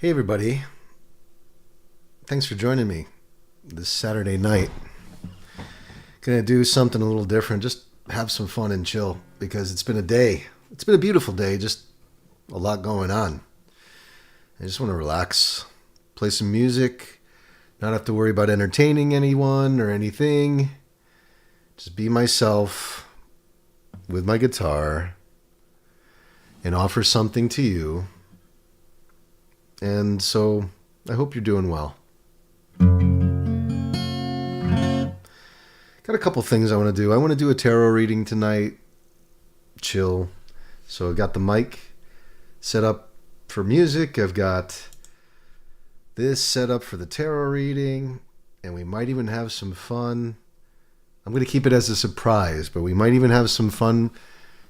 Hey everybody, thanks for joining me this Saturday night. Gonna do something a little different, just have some fun and chill because it's been a day. It's been a beautiful day, just a lot going on. I just want to relax, play some music, not have to worry about entertaining anyone or anything. Just be myself with my guitar and offer something to you. And so I hope you're doing well. Got a couple things I want to do. I want to do a tarot reading tonight. Chill. So I've got the mic set up for music. I've got this set up for the tarot reading. And we might even have some fun. I'm going to keep it as a surprise, but we might even have some fun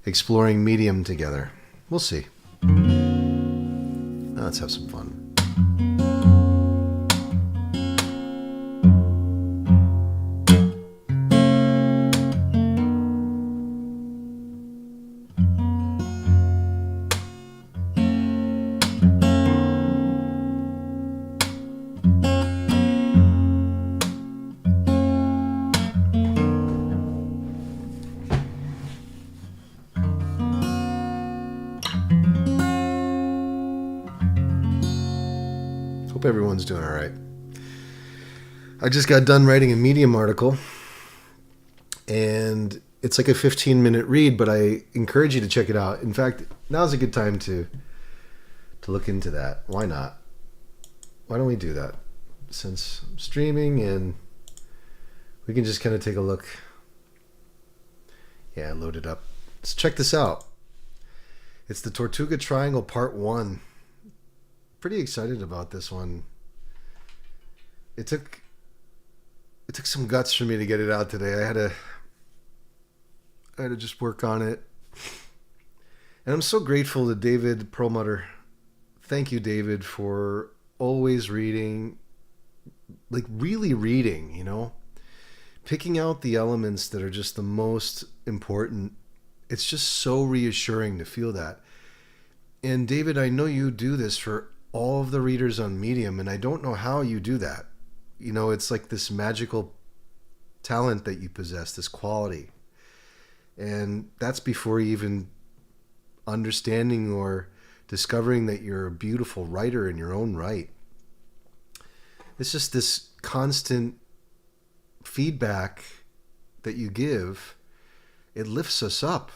exploring medium together. We'll see. Let's have some fun. Hope everyone's doing all right. I just got done writing a Medium article, and it's like a 15-minute read, but I encourage you to check it out. In fact, now's a good time to look into that. Why not? Why don't we do that? Since I'm streaming, and we can just kind of take a look. Yeah, load it up. Let's check this out. It's the Tortuga Triangle Part 1. Pretty excited about this one. It took some guts for me to get it out today. I had to just work on it. And I'm so grateful to David Perlmutter. Thank you, David, for always reading, like really reading, you know? Picking out the elements that are just the most important. It's just so reassuring to feel that. And David, I know you do this for all of the readers on Medium, and I don't know how you do that. You know, it's like this magical talent that you possess, this quality. And that's before even understanding or discovering that you're a beautiful writer in your own right. It's just this constant feedback that you give. It lifts us up.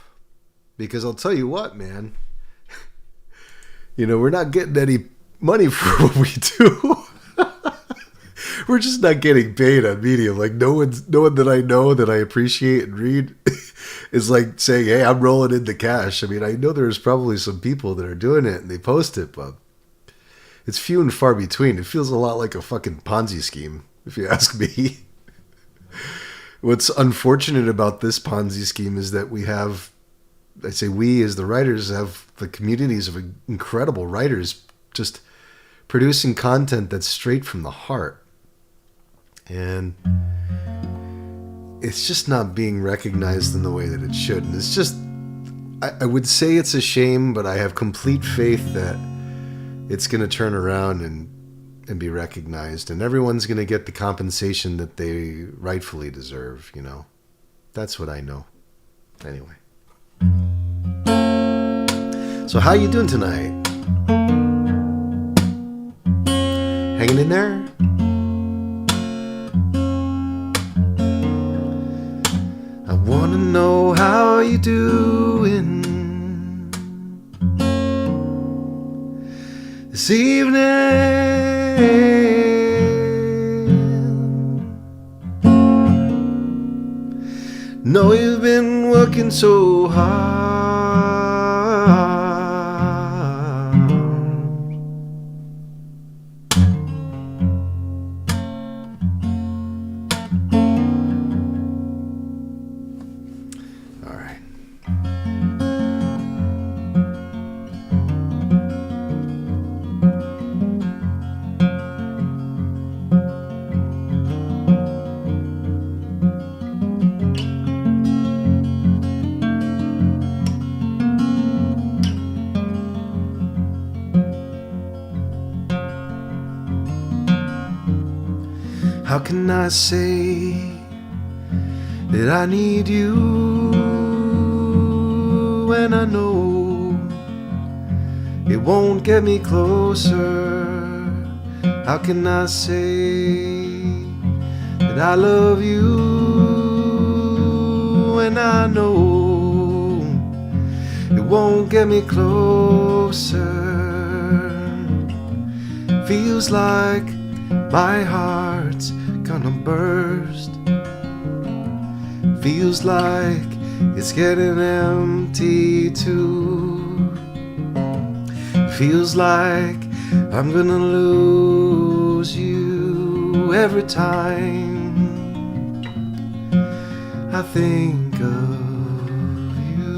Because I'll tell you what, man, you know, we're not getting any money for what we do. We're just not getting paid on Medium. Like no one that I know that I appreciate and read is like saying, hey, I'm rolling in the cash. I mean, I know there's probably some people that are doing it and they post it, but it's few and far between. It feels a lot like a fucking Ponzi scheme, if you ask me. What's unfortunate about this Ponzi scheme is that we have, I say we as the writers have the communities of incredible writers just producing content that's straight from the heart. And it's just not being recognized in the way that it should. And it's just, I would say it's a shame, but I have complete faith that it's going to turn around and be recognized. And everyone's going to get the compensation that they rightfully deserve, you know. That's what I know. Anyway. So how you doing tonight? Hanging in there? I want to know how you doing this evening. Know you've been working so hard. How can I say that I need you when I know it won't get me closer? How can I say that I love you when I know it won't get me closer? Feels like my heart's gonna burst. Feels like it's getting empty too. Feels like I'm gonna lose you every time I think of you.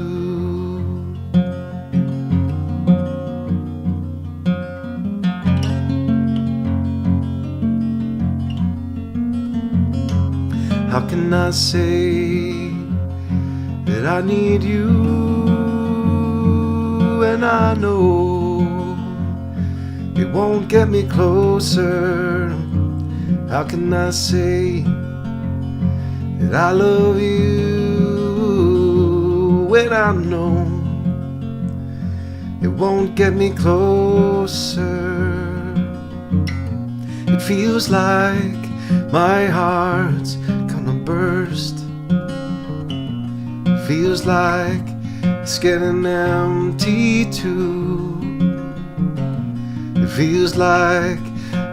How can I say that I need you and I know it won't get me closer? How can I say that I love you when I know it won't get me closer? It feels like my heart's gonna burst. Feels like it's getting empty too. It feels like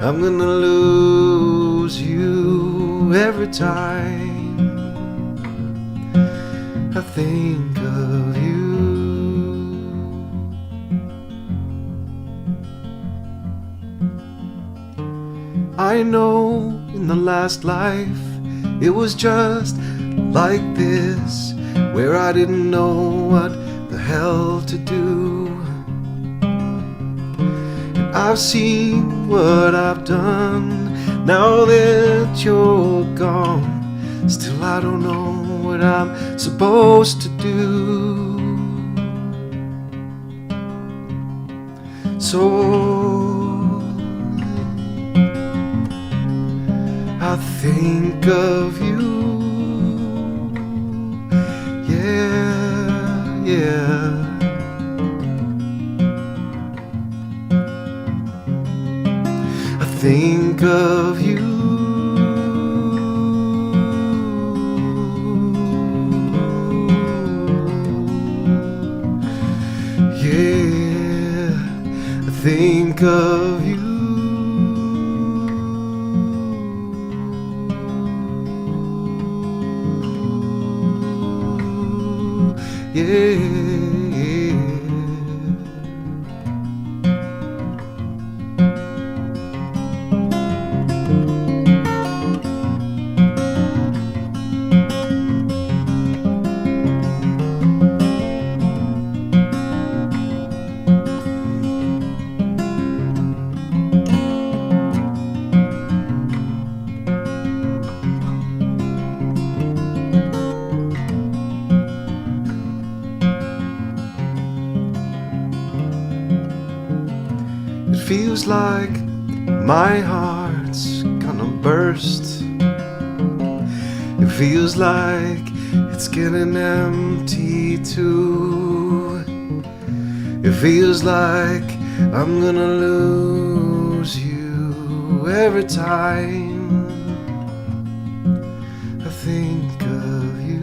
I'm gonna lose you every time I think of you. I know in the last life it was just like this, where I didn't know what the hell to do. And I've seen what I've done now that you're gone. Still I don't know what I'm supposed to do. So I think of you, yeah, yeah. I think of you, yeah. I think of you. Yeah. It feels like my heart's gonna burst. It feels like it's getting empty too. It feels like I'm gonna lose you every time I think of you.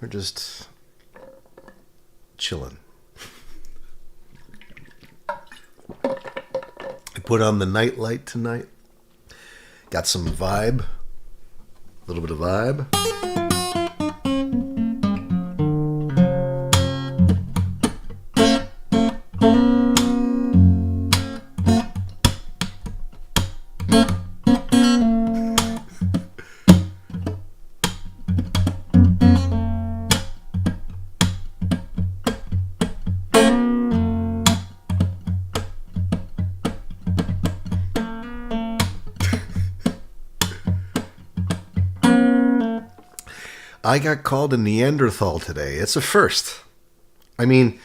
We're just chilling. I put on the night light tonight. Got some vibe. A little bit of vibe. I got called a Neanderthal today. It's a first. I mean,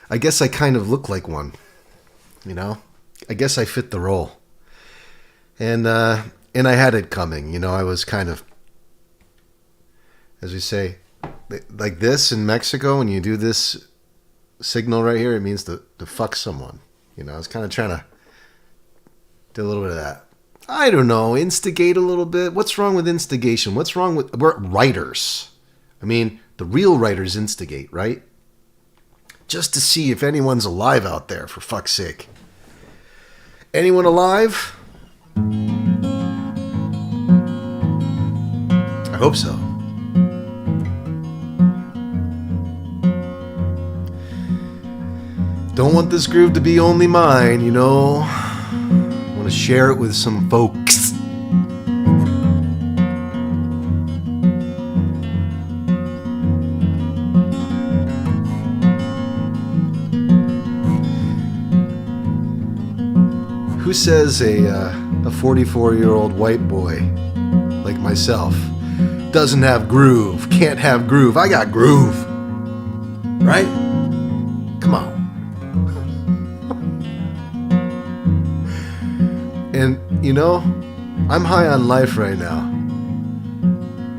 I guess I kind of look like one. You know? I guess I fit the role. And I had it coming. You know, I was kind of, as we say, like this in Mexico, when you do this signal right here, it means to fuck someone. You know, I was kind of trying to do a little bit of that. I don't know, instigate a little bit. What's wrong with instigation? What's wrong with... We're writers. I mean, the real writers instigate, right? Just to see if anyone's alive out there, for fuck's sake. Anyone alive? I hope so. Don't want this groove to be only mine, you know. I want to share it with some folks. Who says a 44-year-old white boy like myself doesn't have groove, can't have groove? I got groove, right? Come on. And, you know, I'm high on life right now.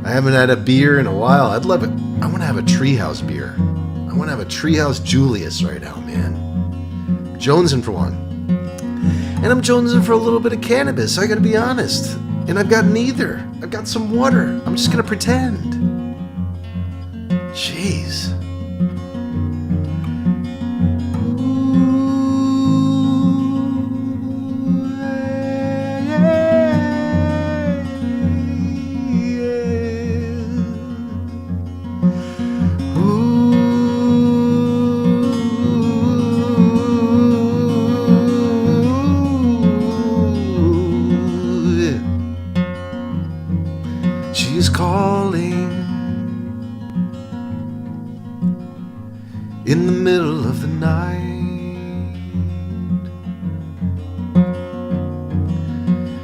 I haven't had a beer in a while. I'd love it. I want to have a Treehouse beer. I want to have a Treehouse Julius right now, man. Jonesing for one. And I'm jonesing for a little bit of cannabis, I gotta be honest. And I've got neither. I've got some water. I'm just gonna pretend. Jeez. She's calling in the middle of the night.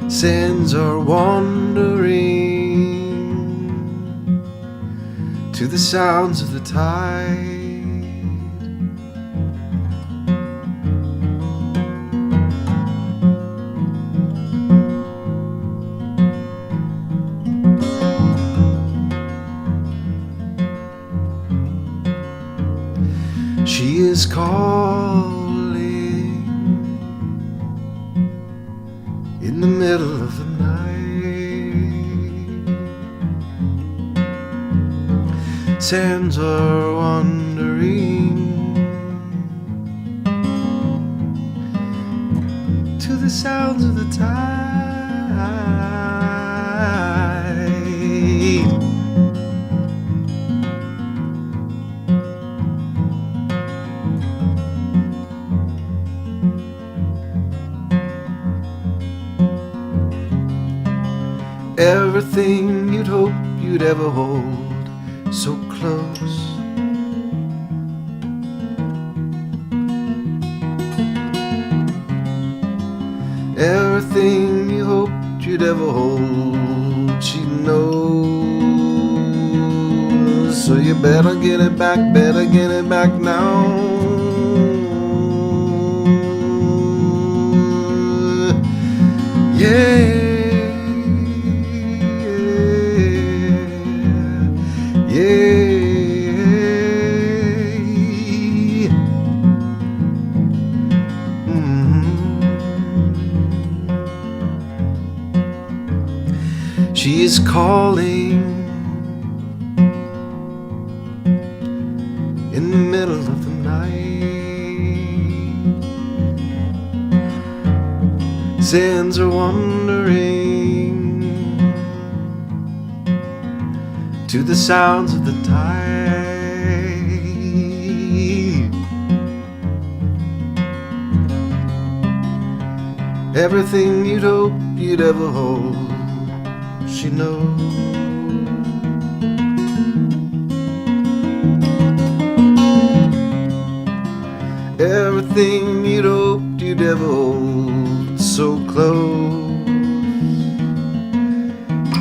Sands are wandering to the sounds of the tide. She is calling in the middle of the night. Sands are wandering to the sounds of the tide. Everything you'd hope you'd ever hold so close. Everything you hoped you'd ever hold, she knows. So you better get it back now. Yeah. She's calling in the middle of the night. Sands are wandering to the sounds of the tide. Everything you'd hope you'd ever hold, she knows. Everything you'd hoped you'd ever hold so close.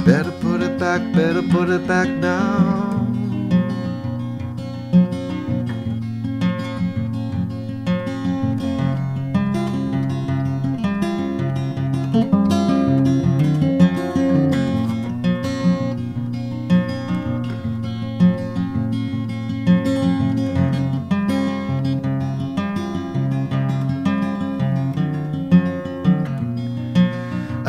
Better put it back now.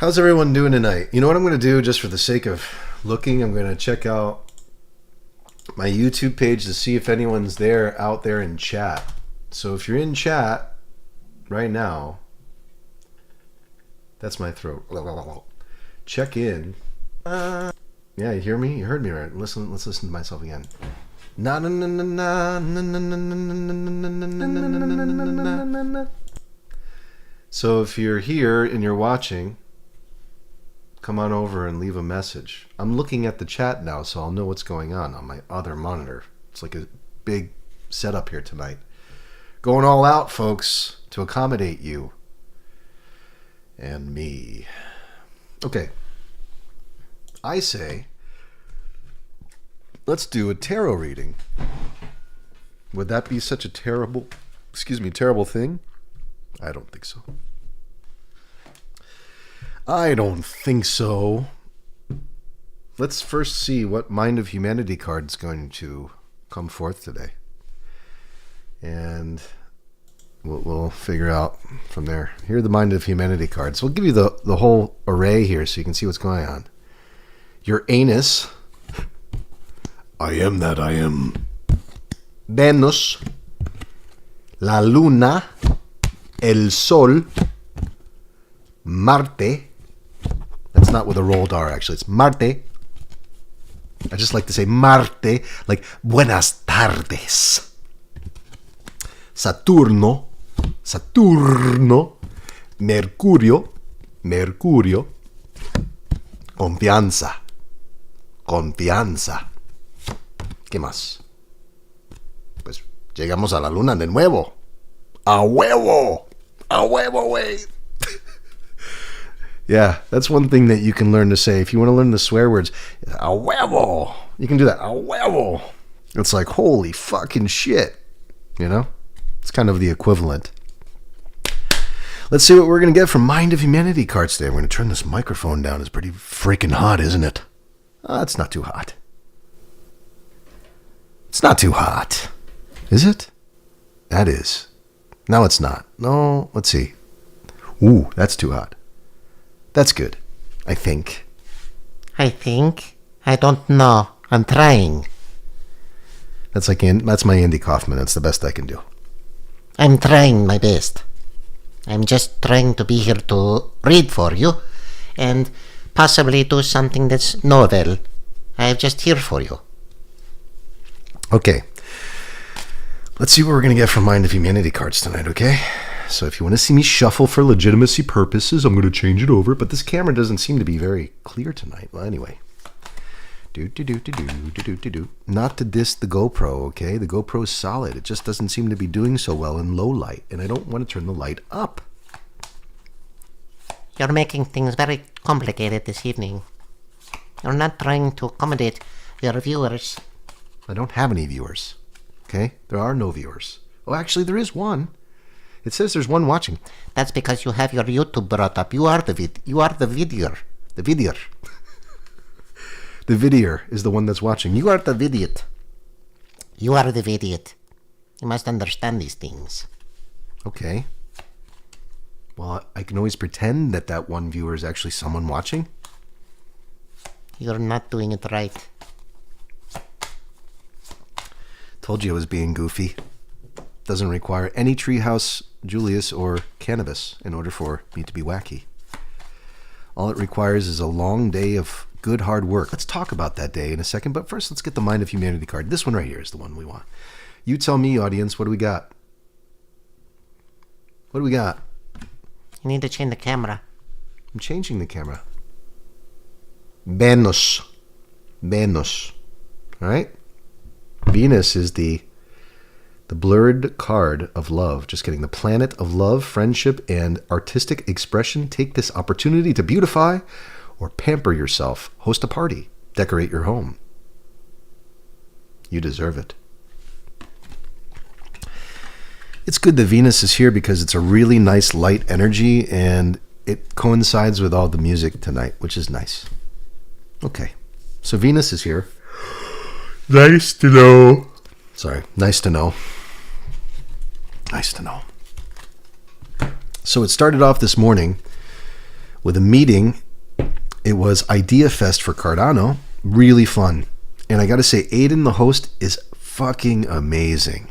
How's everyone doing tonight? You know what I'm going to do just for the sake of looking? I'm going to check out my YouTube page to see if anyone's there out there in chat. So if you're in chat right now, that's my throat. Check in. Yeah, you hear me? You heard me right. Let's listen to myself again. Na na na na na na na na na na na. So if you're here and you're watching, come on over and leave a message. I'm looking at the chat now, so I'll know what's going on my other monitor. It's like a big setup here tonight. Going all out, folks, to accommodate you and me. Okay. I say, let's do a tarot reading. Would that be such a terrible thing? I don't think so. I don't think so. Let's first see what Mind of Humanity card is going to come forth today. And we'll figure out from there. Here are the Mind of Humanity cards. We'll give you the whole array here so you can see what's going on. Your anus. I am that I am. Venus. La luna. El sol. Marte. That's not with a rolled R, actually. It's Marte. I just like to say Marte, like buenas tardes. Saturno. Mercurio. Confianza. ¿Qué más? Pues llegamos a la luna de nuevo. ¡A huevo! ¡A huevo, güey! Yeah, that's one thing that you can learn to say. If you want to learn the swear words, a huevo. You can do that. A huevo. It's like, holy fucking shit. You know? It's kind of the equivalent. Let's see what we're going to get from Mind of Humanity cards today. We're going to turn this microphone down. It's pretty freaking hot, isn't it? It's not too hot. It's not too hot. Is it? That is. No, it's not. No, let's see. Ooh, that's too hot. That's good, I think. I think? I don't know. I'm trying. That's my Andy Kaufman. That's the best I can do. I'm trying my best. I'm just trying to be here to read for you and possibly do something that's novel. I'm just here for you. Okay. Let's see what we're going to get from Mind of Humanity cards tonight, okay? So if you want to see me shuffle for legitimacy purposes, I'm going to change it over. But this camera doesn't seem to be very clear tonight. Well, anyway. Not to diss the GoPro, okay? The GoPro is solid. It just doesn't seem to be doing so well in low light. And I don't want to turn the light up. You're making things very complicated this evening. You're not trying to accommodate your viewers. I don't have any viewers, okay? There are no viewers. Oh, actually, there is one. It says there's one watching. That's because you have your YouTube brought up. You are the vidyer. The vidyer. The vidyer is the one that's watching. You are the vidiot. You are the vidiot. You must understand these things. Okay. Well, I can always pretend that one viewer is actually someone watching. You're not doing it right. Told you I was being goofy. Doesn't require any Treehouse Julius or cannabis in order for me to be wacky. All it requires is a long day of good hard work. Let's talk about that day in a second, but first let's get the Mind of Humanity card. This one right here is the one we want. You tell me, audience, what do we got? What do we got? You need to change the camera. I'm changing the camera. Venus. All right? Venus is the blurred card of love. Just kidding. The planet of love, friendship, and artistic expression. Take this opportunity to beautify or pamper yourself. Host a party. Decorate your home. You deserve it. It's good that Venus is here because it's a really nice light energy and it coincides with all the music tonight, which is nice. Okay. So Venus is here. Nice to know. Sorry. Nice to know. Nice to know. So it started off this morning with a meeting. It was Idea Fest for Cardano. Really fun. And I got to say, Aiden, the host, is fucking amazing.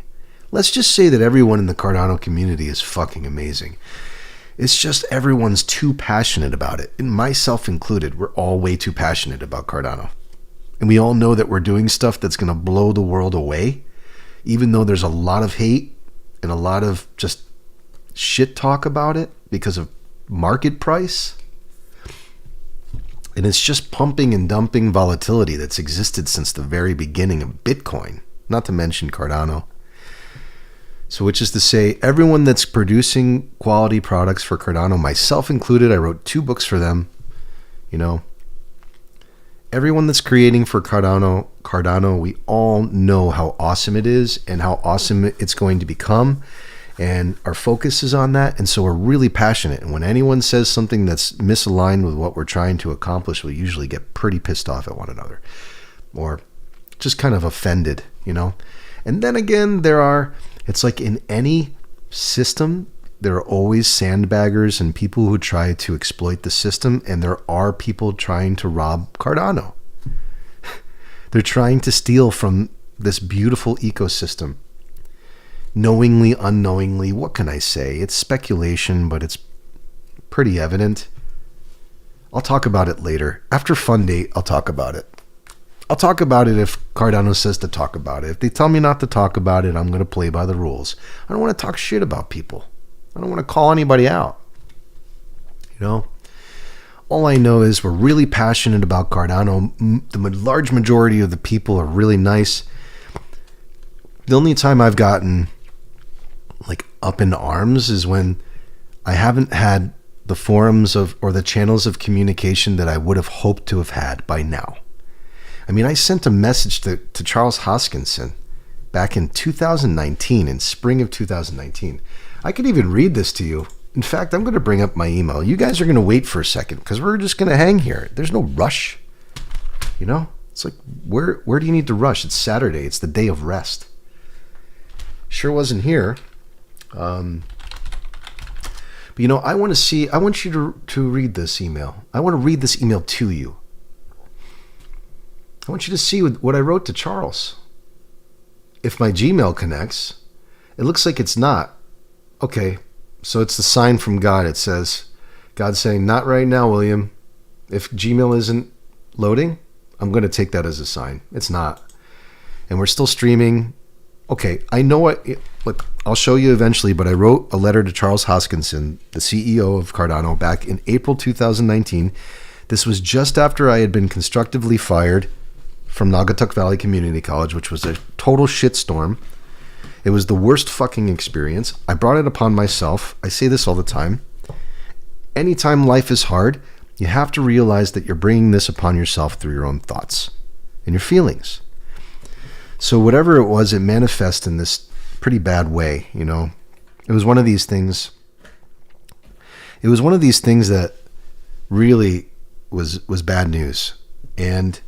Let's just say that everyone in the Cardano community is fucking amazing. It's just everyone's too passionate about it. And myself included, we're all way too passionate about Cardano. And we all know that we're doing stuff that's going to blow the world away, even though there's a lot of hate and a lot of just shit talk about it because of market price. And it's just pumping and dumping volatility that's existed since the very beginning of Bitcoin, not to mention Cardano. So which is to say, everyone that's producing quality products for Cardano, myself included, I wrote 2 books for them, everyone that's creating for Cardano, we all know how awesome it is and how awesome it's going to become. And our focus is on that. And so we're really passionate. And when anyone says something that's misaligned with what we're trying to accomplish, we usually get pretty pissed off at one another or just kind of offended, And then again, it's like in any system, there are always sandbaggers and people who try to exploit the system. And there are people trying to rob Cardano. They're trying to steal from this beautiful ecosystem. Knowingly, unknowingly, what can I say? It's speculation, but it's pretty evident. I'll talk about it later. After Fun Day, I'll talk about it. I'll talk about it if Cardano says to talk about it. If they tell me not to talk about it, I'm going to play by the rules. I don't want to talk shit about people. I don't want to call anybody out. All I know is we're really passionate about Cardano. The large majority of the people are really nice. The only time I've gotten up in arms is when I haven't had the forums or the channels of communication that I would have hoped to have had by now. I mean, I sent a message to Charles Hoskinson back in 2019, in spring of 2019. I could even read this to you. In fact, I'm going to bring up my email. You guys are going to wait for a second because we're just going to hang here. There's no rush. It's like, where do you need to rush? It's Saturday. It's the day of rest. Sure wasn't here. But I want you to read this email. I want to read this email to you. I want you to see what I wrote to Charles. If my Gmail connects, it looks like it's not. Okay, so it's the sign from God. It says, God saying, not right now, William. If Gmail isn't loading, I'm going to take that as a sign. It's not. And we're still streaming. Okay, I know what. Look, I'll show you eventually, but I wrote a letter to Charles Hoskinson, the CEO of Cardano, back in April 2019. This was just after I had been constructively fired from Naugatuck Valley Community College, which was a total shitstorm. It was the worst fucking experience. I brought it upon myself. I say this all the time. Anytime life is hard, you have to realize that you're bringing this upon yourself through your own thoughts and your feelings. So whatever it was, it manifests in this pretty bad way, It was one of these things. It was one of these things that really was bad news. And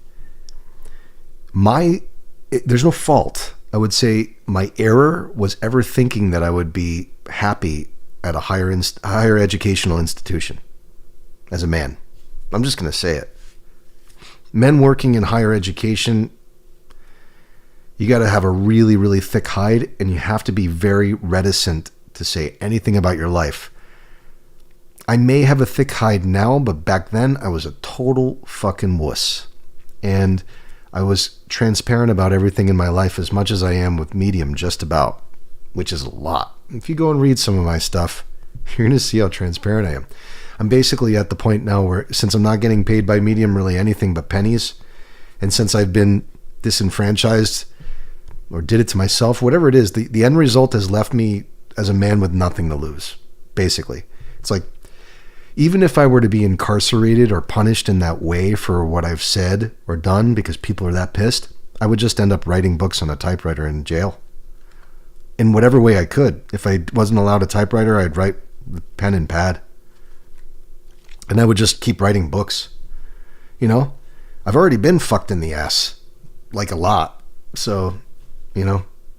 there's no fault. I would say my error was ever thinking that I would be happy at a higher educational institution as a man. I'm just going to say it. Men working in higher education, you got to have a really, really thick hide, and you have to be very reticent to say anything about your life. I may have a thick hide now, but back then I was a total fucking wuss. And I was transparent about everything in my life as much as I am with Medium, just about, which is a lot. If you go and read some of my stuff, you're going to see how transparent I am. I'm basically at the point now where, since I'm not getting paid by Medium really anything but pennies, and since I've been disenfranchised or did it to myself, whatever it is, the end result has left me as a man with nothing to lose, basically. It's like, even if I were to be incarcerated or punished in that way for what I've said or done because people are that pissed, I would just end up writing books on a typewriter in jail. In whatever way I could. If I wasn't allowed a typewriter, I'd write with pen and pad. And I would just keep writing books. I've already been fucked in the ass. Like a lot. So,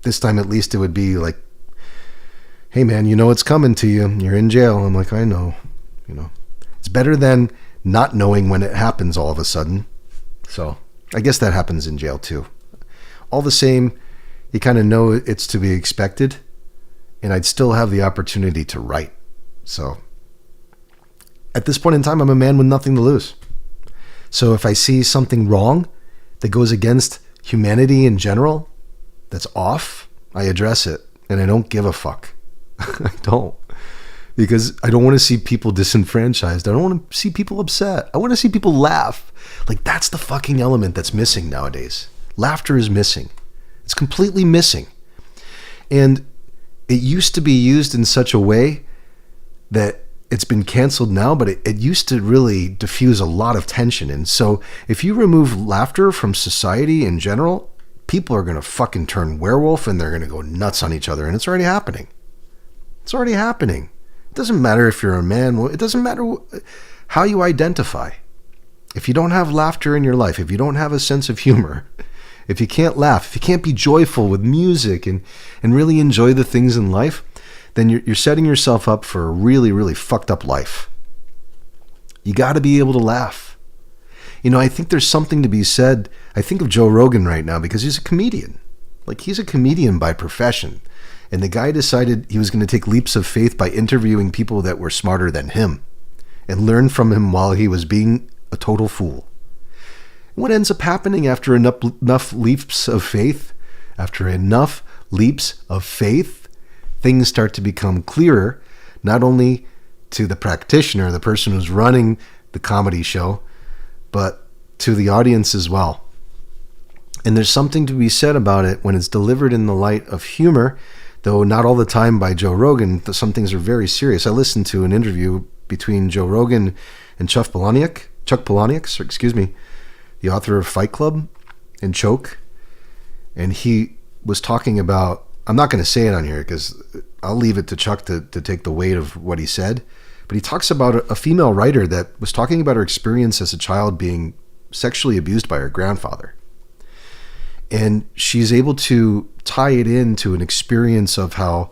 this time at least it would be like, hey man, it's coming to you. You're in jail. I'm like, I know. It's better than not knowing when it happens all of a sudden. So I guess that happens in jail too. All the same, you kind of know it's to be expected, and I'd still have the opportunity to write. So at this point in time, I'm a man with nothing to lose. So if I see something wrong that goes against humanity in general, that's off, I address it, and I don't give a fuck. I don't. Because I don't want to see people disenfranchised. I don't want to see people upset. I want to see people laugh. Like, that's the fucking element that's missing nowadays. Laughter is missing. It's completely missing. And it used to be used in such a way that it's been canceled now, but it used to really diffuse a lot of tension. And so if you remove laughter from society in general, people are going to fucking turn werewolf and they're going to go nuts on each other. And it's already happening. It's already happening. It doesn't matter if you're a man. It doesn't matter how you identify. If you don't have laughter in your life, if you don't have a sense of humor, if you can't laugh, if you can't be joyful with music and really enjoy the things in life, then you're setting yourself up for a really, really fucked up life. You got to be able to laugh. You know, I think there's something to be said. I think of Joe Rogan right now because he's a comedian. Like, he's a comedian by profession. And the guy decided he was going to take leaps of faith by interviewing people that were smarter than him and learn from him while he was being a total fool. What ends up happening after enough leaps of faith, things start to become clearer, not only to the practitioner, the person who's running the comedy show, but to the audience as well. And there's something to be said about it when it's delivered in the light of humor, though not all the time by Joe Rogan. Some things are very serious. I listened to an interview between Joe Rogan and Chuck Palahniuk, the author of Fight Club and Choke. And he was talking about, I'm not going to say it on here because I'll leave it to Chuck to take the weight of what he said. But he talks about a female writer that was talking about her experience as a child being sexually abused by her grandfather. And she's able to tie it into an experience of how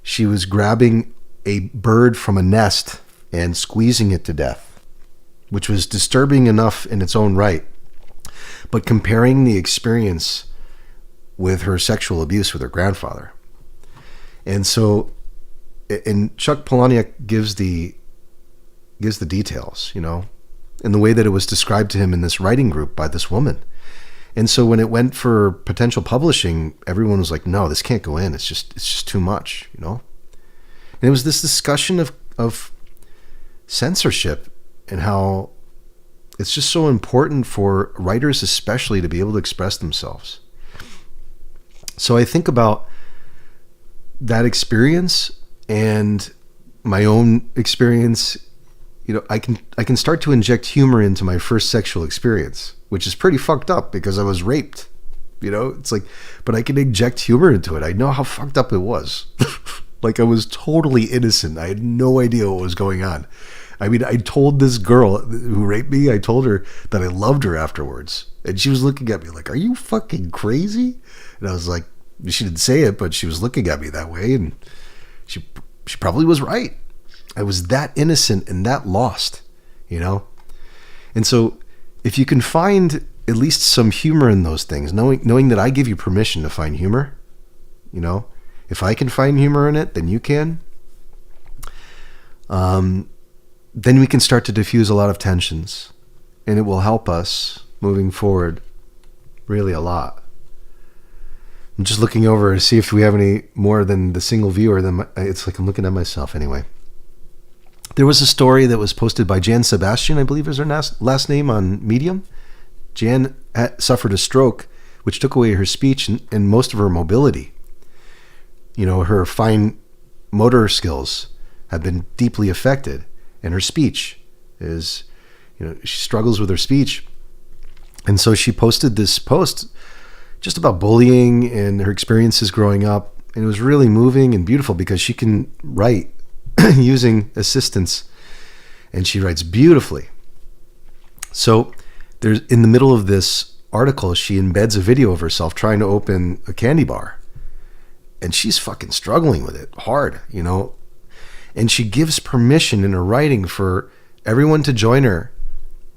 she was grabbing a bird from a nest and squeezing it to death, which was disturbing enough in its own right. But comparing the experience with her sexual abuse with her grandfather. And so, and Chuck Palahniuk gives the details, you know, in the way that it was described to him in this writing group by this woman. And so when it went for potential publishing, everyone was like, no, this can't go in. It's just too much, you know? And it was this discussion of censorship and how it's just so important for writers especially to be able to express themselves. So I think about that experience and my own experience. You know, I can start to inject humor into my first sexual experience, which is pretty fucked up because I was raped. You know, it's like, but I can inject humor into it. I know how fucked up it was. Like, I was totally innocent. I had no idea what was going on. I mean, I told this girl who raped me, I told her that I loved her afterwards. And she was looking at me like, are you fucking crazy? And I was like, she didn't say it, but she was looking at me that way. And she probably was right. I was that innocent and that lost, you know? And so if you can find at least some humor in those things, knowing that I give you permission to find humor, you know, if I can find humor in it, then you can. Then we can start to diffuse a lot of tensions, and it will help us moving forward really a lot. I'm just looking over to see if we have any more than the single viewer. It's like I'm looking at myself anyway. There was a story that was posted by Jan Sebastian, I believe is her last name, on Medium. Jan suffered a stroke, which took away her speech and most of her mobility. You know, her fine motor skills have been deeply affected, and her speech is, you know, she struggles with her speech. And so she posted this post just about bullying and her experiences growing up. And it was really moving and beautiful because she can write using assistance, and she writes beautifully. So there's, in the middle of this article, she embeds a video of herself trying to open a candy bar, and she's fucking struggling with it hard, you know. And she gives permission in her writing for everyone to join her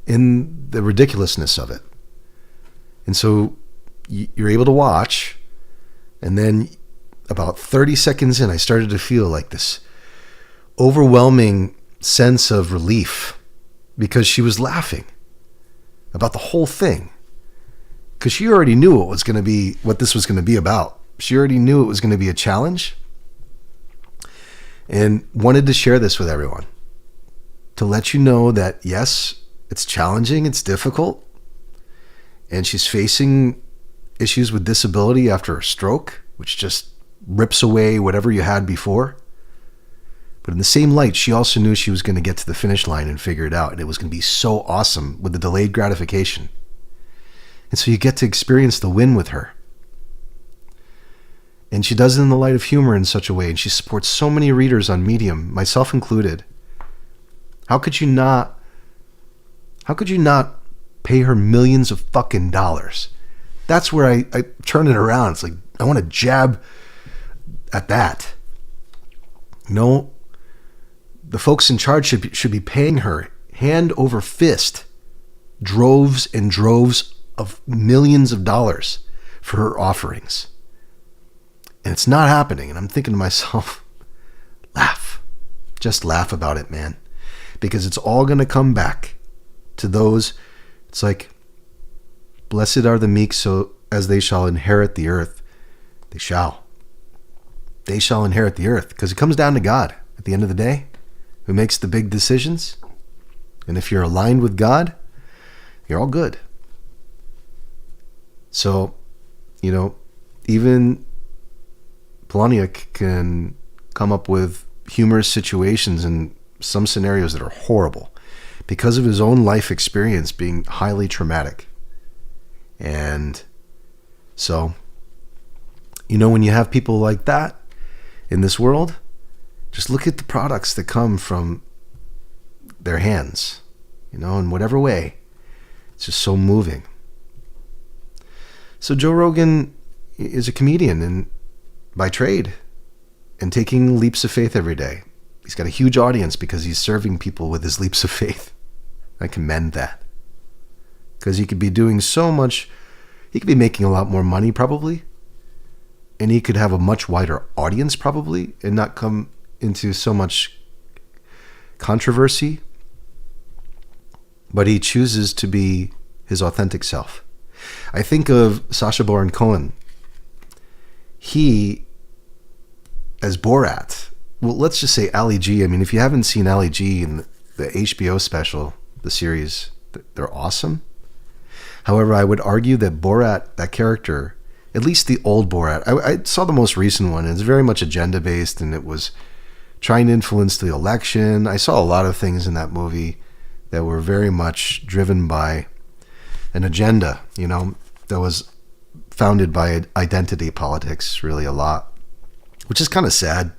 in the ridiculousness of it. And so you're able to watch, and then about 30 seconds in, I started to feel like this overwhelming sense of relief because she was laughing about the whole thing. Because she already knew what this was going to be about. She already knew it was going to be a challenge and wanted to share this with everyone to let you know that, yes, it's challenging, it's difficult, and she's facing issues with disability after a stroke, which just rips away whatever you had before. But in the same light, she also knew she was going to get to the finish line and figure it out, and it was going to be so awesome with the delayed gratification. And so you get to experience the win with her. And she does it in the light of humor in such a way, and she supports so many readers on Medium, myself included. How could you not pay her millions of fucking dollars? That's where I turn it around. It's like, I want to jab at that. No, the folks in charge should be paying her hand over fist droves and droves of millions of dollars for her offerings. And it's not happening. And I'm thinking to myself, laugh. Just laugh about it, man. Because it's all going to come back to those. It's like, blessed are the meek, so as they shall inherit the earth. They shall inherit the earth. Because it comes down to God at the end of the day, who makes the big decisions. And if you're aligned with God, you're all good. So, even Poloniak can come up with humorous situations in some scenarios that are horrible because of his own life experience being highly traumatic. And so, when you have people like that in this world, just look at the products that come from their hands, in whatever way. It's just so moving. So Joe Rogan is a comedian and by trade and taking leaps of faith every day. He's got a huge audience because he's serving people with his leaps of faith. I commend that. Because he could be doing so much, he could be making a lot more money probably, and he could have a much wider audience probably and not come into so much controversy. But he chooses to be his authentic self. I think of Sacha Baron Cohen. He, as Borat, well, let's just say Ali G. I mean, if you haven't seen Ali G in the HBO special, the series, they're awesome. However, I would argue that Borat, that character, at least the old Borat, I saw the most recent one, and it's very much agenda-based, and it was trying to influence the election. I saw a lot of things in that movie that were very much driven by an agenda, that was founded by identity politics, really a lot, which is kind of sad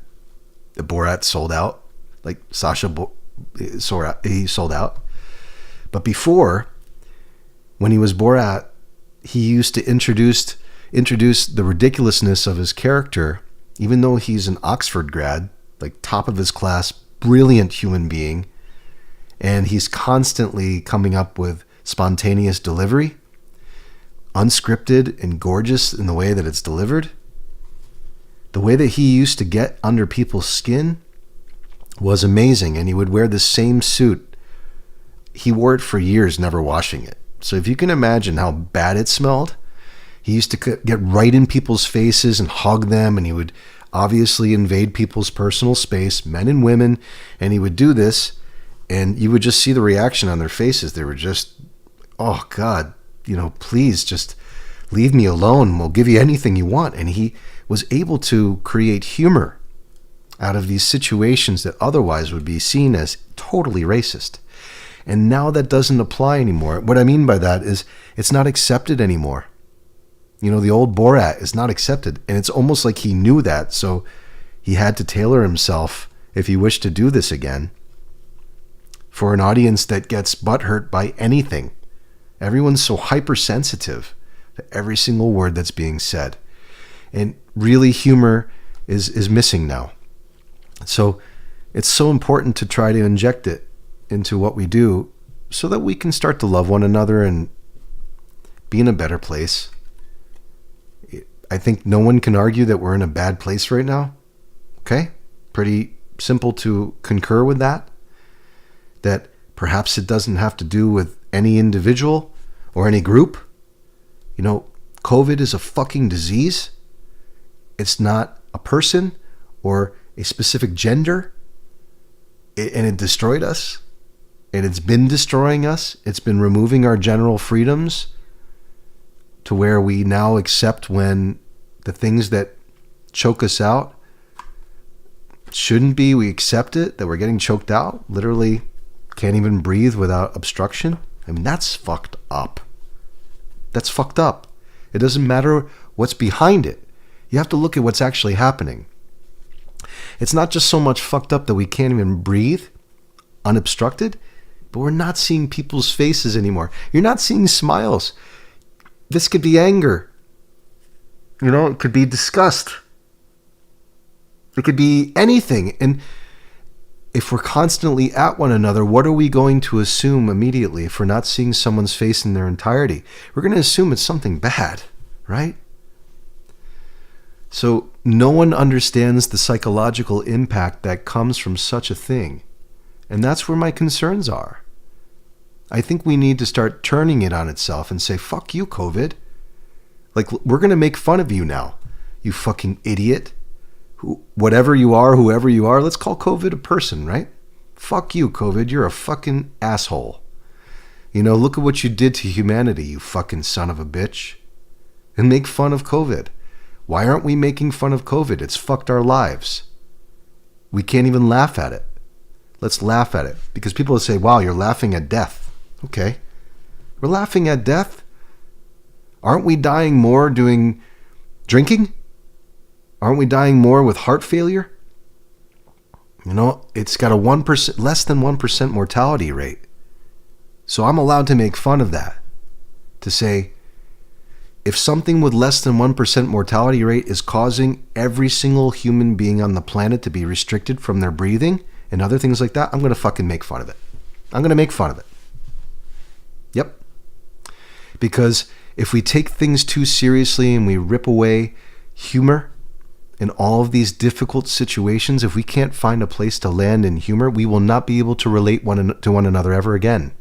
that Borat sold out. Like he sold out. But before, when he was Borat, he used to introduce the ridiculousness of his character, even though he's an Oxford grad, like top of his class, brilliant human being, and he's constantly coming up with spontaneous delivery, unscripted and gorgeous in the way that it's delivered. The way that he used to get under people's skin was amazing, and he would wear the same suit. He wore it for years, never washing it. So if you can imagine how bad it smelled, he used to get right in people's faces and hug them, and he would obviously invade people's personal space, men and women, and he would do this, and you would just see the reaction on their faces. They were just, oh God, please just leave me alone. We'll give you anything you want. And he was able to create humor out of these situations that otherwise would be seen as totally racist. And now that doesn't apply anymore. What I mean by that is it's not accepted anymore. The old Borat is not accepted. And it's almost like he knew that. So he had to tailor himself, if he wished to do this again, for an audience that gets butthurt by anything. Everyone's so hypersensitive to every single word that's being said. And really, humor is missing now. So it's so important to try to inject it into what we do so that we can start to love one another and be in a better place. I think no one can argue that we're in a bad place right now. Okay? Pretty simple to concur with that. That perhaps it doesn't have to do with any individual or any group. You know, COVID is a fucking disease. It's not a person or a specific gender. And it destroyed us. And it's been destroying us. It's been removing our general freedoms to where we now accept when the things that choke us out shouldn't be. We accept it, that we're getting choked out. Literally can't even breathe without obstruction. I mean, that's fucked up. That's fucked up. It doesn't matter what's behind it. You have to look at what's actually happening. It's not just so much fucked up that we can't even breathe unobstructed, but we're not seeing people's faces anymore. You're not seeing smiles. This could be anger. You know, it could be disgust. It could be anything. And if we're constantly at one another, what are we going to assume immediately if we're not seeing someone's face in their entirety? We're going to assume it's something bad, right? So no one understands the psychological impact that comes from such a thing. And that's where my concerns are. I think we need to start turning it on itself and say, fuck you, COVID. Like, we're going to make fun of you now, you fucking idiot. Whatever you are, whoever you are, let's call COVID a person, right? Fuck you, COVID. You're a fucking asshole. You know, look at what you did to humanity, you fucking son of a bitch. And make fun of COVID. Why aren't we making fun of COVID? It's fucked our lives. We can't even laugh at it. Let's laugh at it. Because people will say, wow, you're laughing at death. Okay. We're laughing at death. Aren't we dying more doing drinking? Aren't we dying more with heart failure? You know, it's got a 1%, less than 1% mortality rate. So I'm allowed to make fun of that. To say, if something with less than 1% mortality rate is causing every single human being on the planet to be restricted from their breathing and other things like that, I'm going to fucking make fun of it. I'm going to make fun of it. Yep. Because if we take things too seriously and we rip away humor in all of these difficult situations, if we can't find a place to land in humor, we will not be able to relate to one another ever again.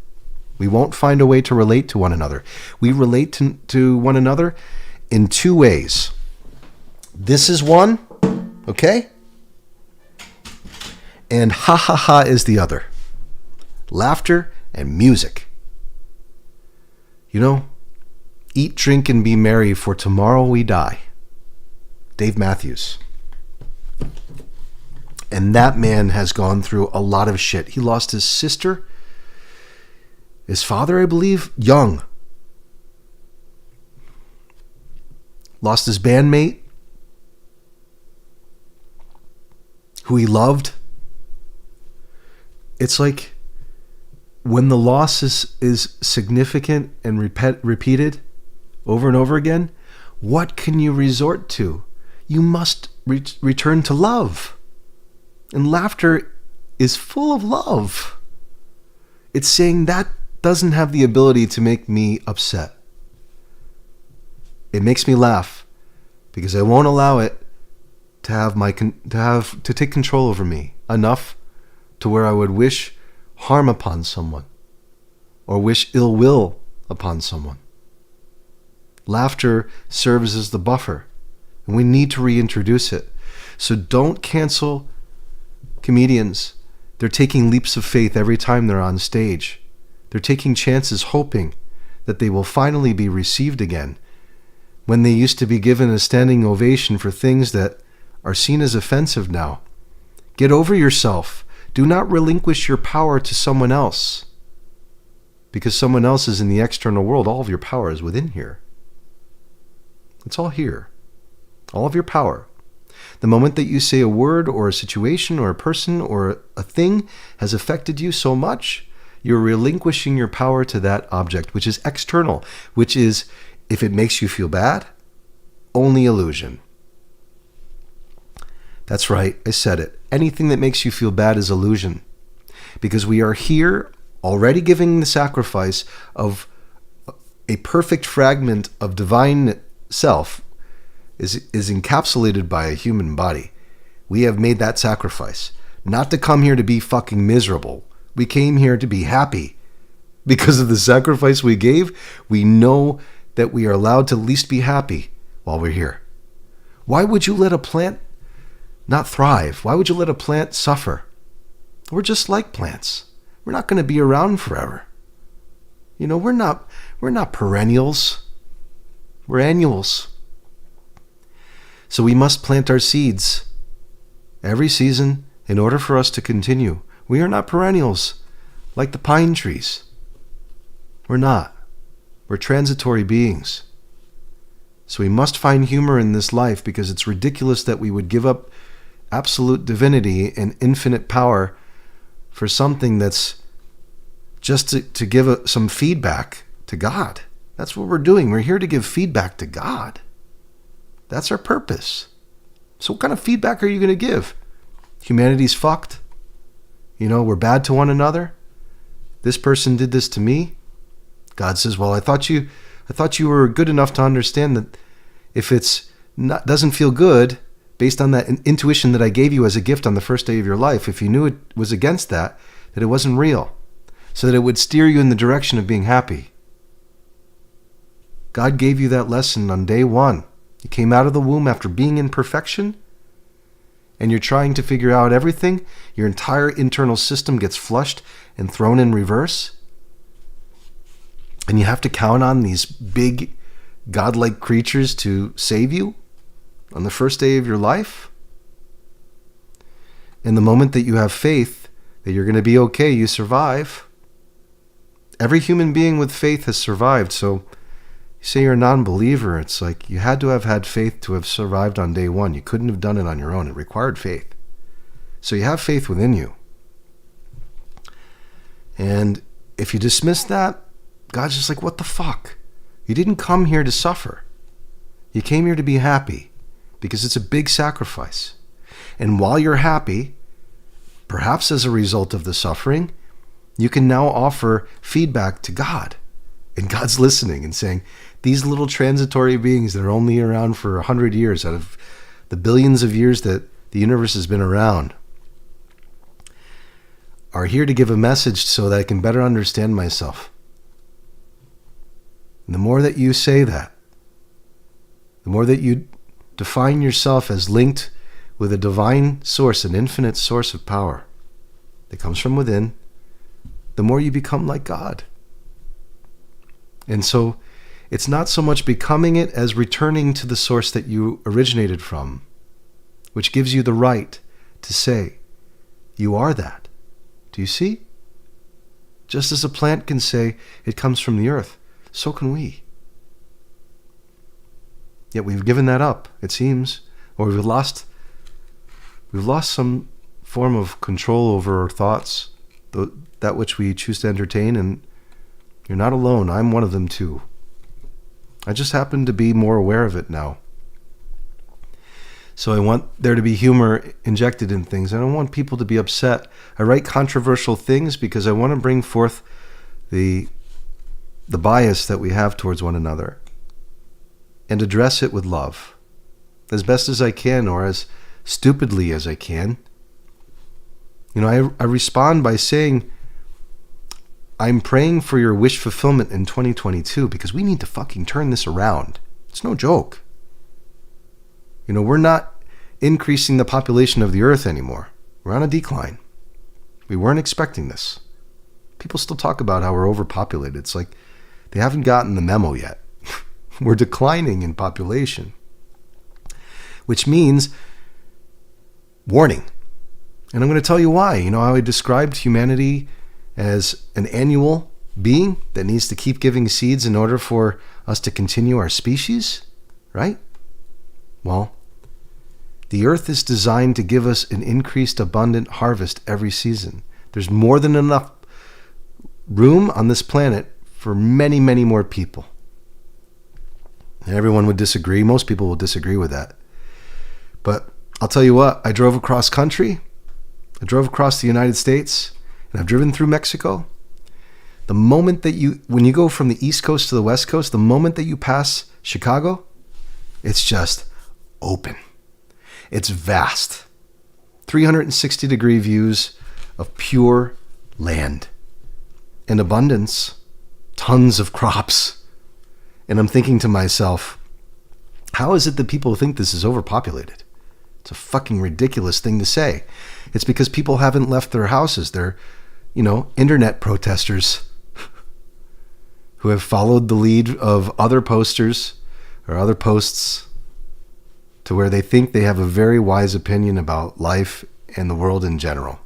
We won't find a way to relate to one another. We relate to one another in two ways. This is one, okay? And ha ha ha is the other. Laughter and music. You know, eat, drink, and be merry, for tomorrow we die. Dave Matthews. And that man has gone through a lot of shit. He lost his sister, his father, I believe, young. Lost his bandmate, who he loved. It's like when the loss is significant and repeated over and over again, what can you resort to? You must return to love. And laughter is full of love. It's saying that doesn't have the ability to make me upset. It makes me laugh because I won't allow it to have to take control over me enough to where I would wish harm upon someone or wish ill will upon someone. Laughter serves as the buffer, and we need to reintroduce it. So don't cancel comedians. They're taking leaps of faith every time they're on stage. They're taking chances hoping that they will finally be received again when they used to be given a standing ovation for things that are seen as offensive now. Get over yourself. Do not relinquish your power to someone else. Because someone else is in the external world. All of your power is within here. It's all here. All of your power. The moment that you say a word or a situation or a person or a thing has affected you so much, you're relinquishing your power to that object, which is external, which is, if it makes you feel bad, only illusion. That's right, I said it. Anything that makes you feel bad is illusion. because we are here already giving the sacrifice of a perfect fragment of divine self is encapsulated by a human body. We have made that sacrifice. Not to come here to be fucking miserable. We came here to be happy. Because of the sacrifice we gave, we know that we are allowed to at least be happy while we're here. Why would you let a plant not thrive? Why would you let a plant suffer? We're just like plants. We're not going to be around forever. You know, we're not perennials. We're annuals. So we must plant our seeds every season in order for us to continue. We are not perennials like the pine trees. We're not. We're transitory beings. So we must find humor in this life, because it's ridiculous that we would give up absolute divinity and infinite power for something that's just to give some feedback to God. That's what we're doing. We're here to give feedback to God. That's our purpose. So what kind of feedback are you going to give? Humanity's fucked. You know, we're bad to one another. This person did this to me. God says, well, I thought you were good enough to understand that if doesn't feel good, based on that intuition that I gave you as a gift on the first day of your life, if you knew it was against that it wasn't real, so that it would steer you in the direction of being happy. God gave you that lesson on day one. You came out of the womb after being in perfection, and you're trying to figure out everything. Your entire internal system gets flushed and thrown in reverse. And you have to count on these big, godlike creatures to save you on the first day of your life. And the moment that you have faith that you're going to be okay, you survive. Every human being with faith has survived. So you say you're a non-believer, it's like you had to have had faith to have survived on day one. You couldn't have done it on your own. It required faith. So you have faith within you. And if you dismiss that, God's just like, what the fuck? You didn't come here to suffer. You came here to be happy, because it's a big sacrifice. And while you're happy, perhaps as a result of the suffering, you can now offer feedback to God. And God's listening and saying, these little transitory beings that are only around for 100 years out of the billions of years that the universe has been around are here to give a message so that I can better understand myself. And the more that you say that, the more that you define yourself as linked with a divine source, an infinite source of power that comes from within, the more you become like God. And so it's not so much becoming it as returning to the source that you originated from, which gives you the right to say, you are that. Do you see? Just as a plant can say it comes from the earth, so can we. Yet we've given that up, it seems, or we've lost some form of control over our thoughts, that which we choose to entertain. And you're not alone. I'm one of them too. I just happen to be more aware of it now. So I want there to be humor injected in things. I don't want people to be upset. I write controversial things because I want to bring forth the bias that we have towards one another and address it with love as best as I can, or as stupidly as I can. You know, I respond by saying, I'm praying for your wish fulfillment in 2022, because we need to fucking turn this around. It's no joke. You know, we're not increasing the population of the earth anymore. We're on a decline. We weren't expecting this. People still talk about how we're overpopulated. It's like they haven't gotten the memo yet. We're declining in population, which means warning. And I'm going to tell you why. You know how I described humanity as an annual being that needs to keep giving seeds in order for us to continue our species, right? Well, the earth is designed to give us an increased abundant harvest every season. There's more than enough room on this planet for many, many more people. And everyone would disagree. Most people will disagree with that. But I'll tell you what, I drove across country. I drove across the United States, and I've driven through Mexico, the moment that when you go from the East Coast to the West Coast, the moment that you pass Chicago, it's just open. It's vast. 360-degree views of pure land. In abundance, tons of crops. And I'm thinking to myself, how is it that people think this is overpopulated? It's a fucking ridiculous thing to say. It's because people haven't left their houses. They're, internet protesters who have followed the lead of other posters or other posts to where they think they have a very wise opinion about life and the world in general.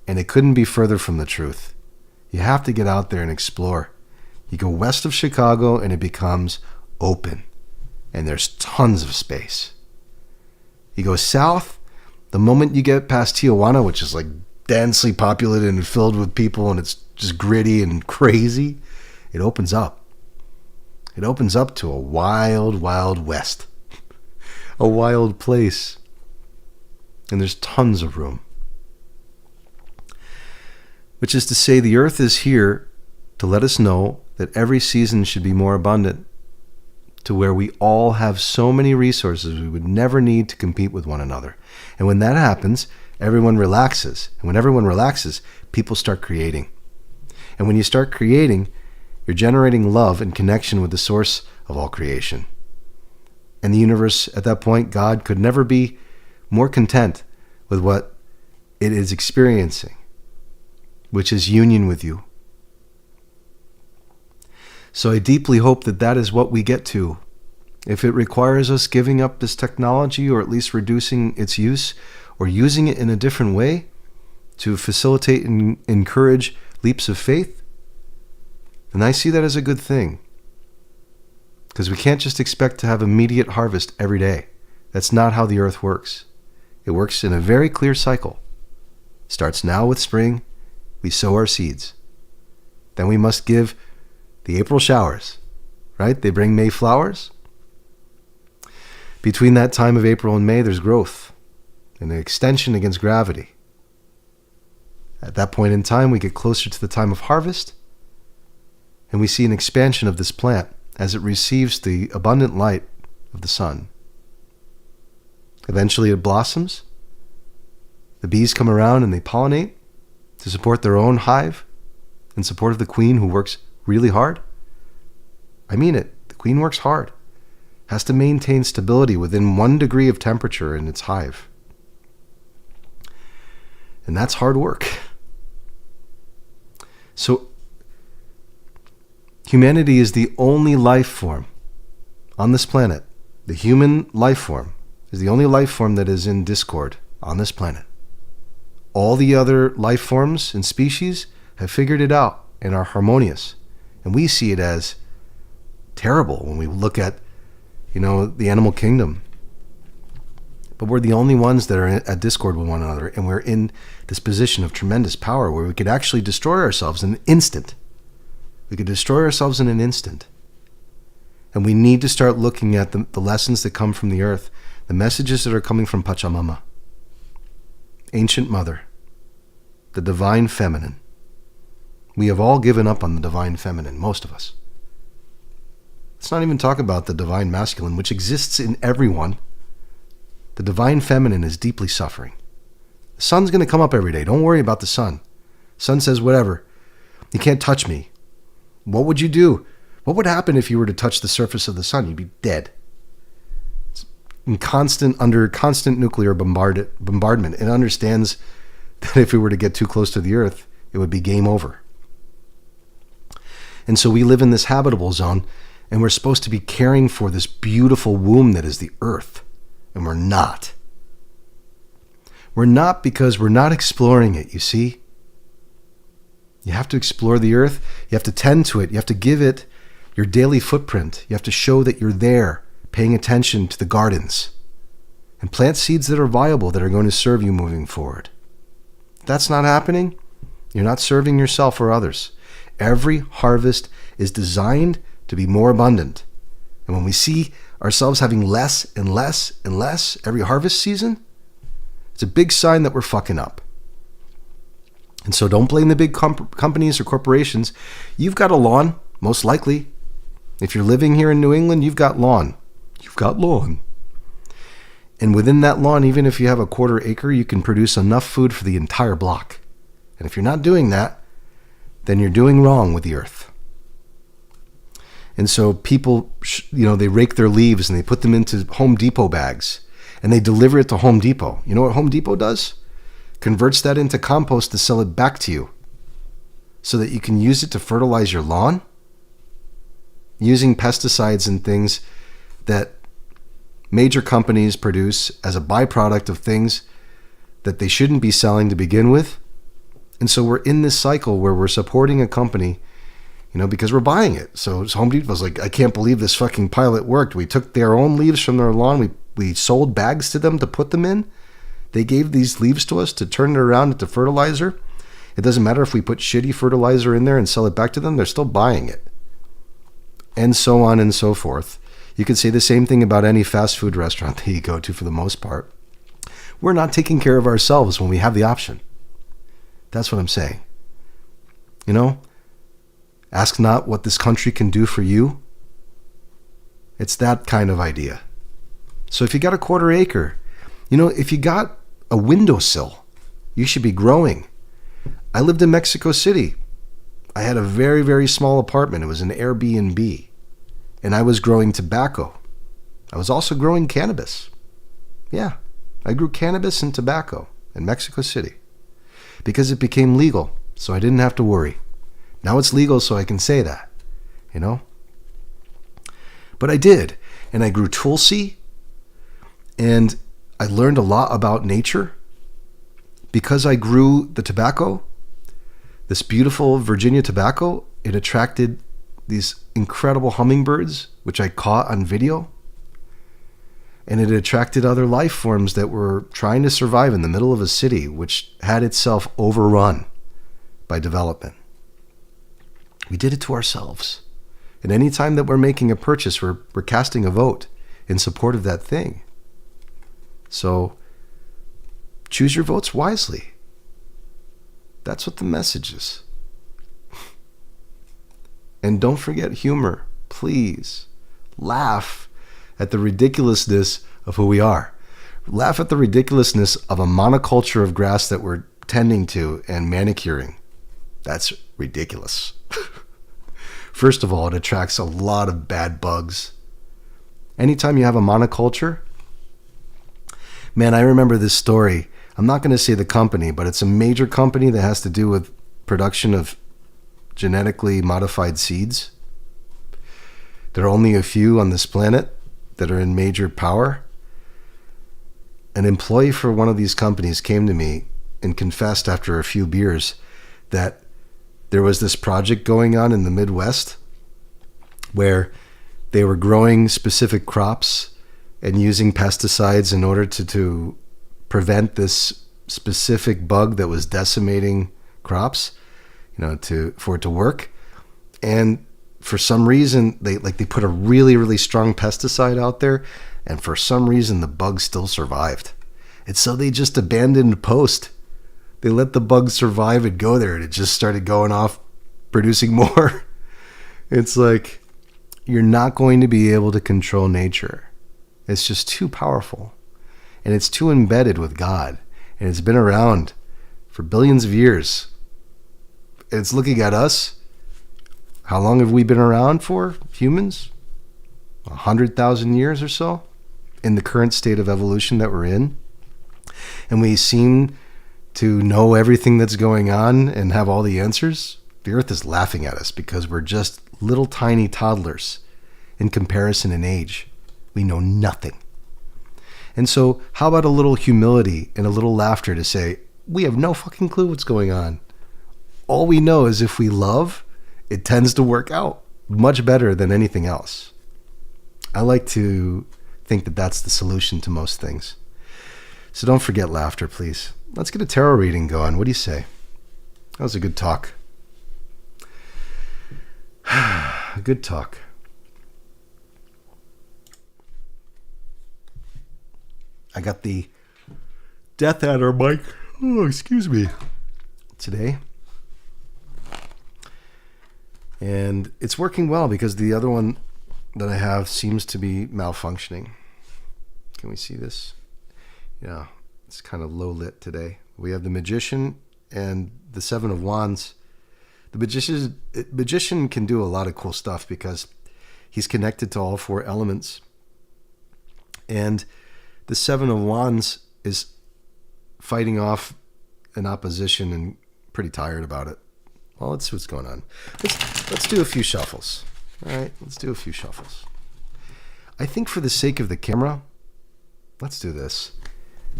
And it couldn't be further from the truth. You have to get out there and explore. You go west of Chicago and it becomes open. And there's tons of space. You go south, the moment you get past Tijuana, which is like densely populated and filled with people and it's just gritty and crazy, it opens up. It opens up to a wild, wild west. A wild place. And there's tons of room. Which is to say, the earth is here to let us know that every season should be more abundant, to where we all have so many resources we would never need to compete with one another. And when that happens, everyone relaxes. And when everyone relaxes, people start creating. And when you start creating, you're generating love and connection with the source of all creation. And the universe, at that point, God could never be more content with what it is experiencing, which is union with you. So I deeply hope that that is what we get to. If it requires us giving up this technology, or at least reducing its use, or using it in a different way to facilitate and encourage leaps of faith, then I see that as a good thing. Because we can't just expect to have immediate harvest every day. That's not how the earth works. It works in a very clear cycle. It starts now with spring. We sow our seeds. Then we must give the April showers, right? They bring May flowers. Between that time of April and May, there's growth and an extension against gravity. At that point in time, we get closer to the time of harvest, and we see an expansion of this plant as it receives the abundant light of the sun. Eventually it blossoms. The bees come around and they pollinate to support their own hive in support of the queen, who works really hard. I mean it. The queen works hard. Has to maintain stability within 1 degree of temperature in its hive. And that's hard work. So humanity is the only life form on this planet. The human life form is the only life form that is in discord on this planet. All the other life forms and species have figured it out and are harmonious. And we see it as terrible when we look at, the animal kingdom. But we're the only ones that are at discord with one another, and we're in this position of tremendous power where we could actually destroy ourselves in an instant. We could destroy ourselves in an instant. And we need to start looking at the lessons that come from the earth, the messages that are coming from Pachamama, Ancient Mother, the Divine Feminine. We have all given up on the Divine Feminine, most of us. Let's not even talk about the Divine Masculine, which exists in everyone. The Divine Feminine is deeply suffering. The sun's going to come up every day. Don't worry about the sun. Sun says, whatever. You can't touch me. What would you do? What would happen if you were to touch the surface of the sun? You'd be dead. It's under constant nuclear bombardment. It understands that if it were to get too close to the earth, it would be game over. And so we live in this habitable zone, and we're supposed to be caring for this beautiful womb that is the earth. And we're not. We're not because we're not exploring it, you see? You have to explore the earth. You have to tend to it. You have to give it your daily footprint. You have to show that you're there, paying attention to the gardens. And plant seeds that are viable, that are going to serve you moving forward. If that's not happening, you're not serving yourself or others. Every harvest is designed to be more abundant. And when we see ourselves having less and less and less every harvest season, it's a big sign that we're fucking up. And so don't blame the big companies or corporations. You've got a lawn, most likely. If you're living here in New England, you've got lawn. You've got lawn. And within that lawn, even if you have a quarter acre, you can produce enough food for the entire block. And if you're not doing that, then you're doing wrong with the earth. And so people, they rake their leaves and they put them into Home Depot bags and they deliver it to Home Depot. You know what Home Depot does? Converts that into compost to sell it back to you so that you can use it to fertilize your lawn, using pesticides and things that major companies produce as a byproduct of things that they shouldn't be selling to begin with. And so we're in this cycle where we're supporting a company, because we're buying it. So Home Depot's like, I can't believe this fucking pilot worked. We took their own leaves from their lawn. We sold bags to them to put them in. They gave these leaves to us to turn it around into fertilizer. It doesn't matter if we put shitty fertilizer in there and sell it back to them. They're still buying it. And so on and so forth. You could say the same thing about any fast food restaurant that you go to for the most part. We're not taking care of ourselves when we have the option. That's what I'm saying. Ask not what this country can do for you. It's that kind of idea. So if you got a quarter acre, if you got a windowsill, you should be growing. I lived in Mexico City. I had a very, very small apartment. It was an Airbnb. And I was growing tobacco. I was also growing cannabis. Yeah, I grew cannabis and tobacco in Mexico City because it became legal, so I didn't have to worry. Now it's legal, so I can say that, But I did, and I grew tulsi, and I learned a lot about nature because I grew the tobacco, this beautiful Virginia tobacco. It attracted these incredible hummingbirds, which I caught on video. And it attracted other life forms that were trying to survive in the middle of a city, which had itself overrun by development. We did it to ourselves. And any time that we're making a purchase, we're casting a vote in support of that thing. So choose your votes wisely. That's what the message is. And don't forget humor, please. Laugh at the ridiculousness of who we are. Laugh at the ridiculousness of a monoculture of grass that we're tending to and manicuring. That's ridiculous. First of all, it attracts a lot of bad bugs. Anytime you have a monoculture, man, I remember this story. I'm not going to say the company, but it's a major company that has to do with production of genetically modified seeds. There are only a few on this planet that are in major power. An employee for one of these companies came to me and confessed after a few beers that there was this project going on in the Midwest where they were growing specific crops and using pesticides in order to prevent this specific bug that was decimating crops, for it to work. And for some reason, they put a really, really strong pesticide out there, and for some reason the bug still survived. And so they just abandoned post. They let the bug survive and go there, and it just started going off, producing more. It's like, you're not going to be able to control nature. It's just too powerful. And it's too embedded with God. And it's been around for billions of years. It's looking at us. How long have we been around for, humans? 100,000 years or so, in the current state of evolution that we're in. And we seem to know everything that's going on and have all the answers. The earth is laughing at us because we're just little tiny toddlers in comparison in age. We know nothing. And so how about a little humility and a little laughter to say, we have no fucking clue what's going on. All we know is if we love, it tends to work out much better than anything else. I like to think that that's the solution to most things. So don't forget laughter, please. Let's get a tarot reading going. What do you say? That was a good talk. A good talk. I got the Death Adder mic. Oh, excuse me. today. And it's working well because the other one that I have seems to be malfunctioning. Can we see this? Yeah, it's kind of low lit today. We have the Magician and the Seven of Wands. The Magician can do a lot of cool stuff because he's connected to all four elements. And the Seven of Wands is fighting off an opposition and pretty tired about it. Well, let's see what's going on. Let's do a few shuffles. All right, let's do a few shuffles. I think for the sake of the camera, let's do this.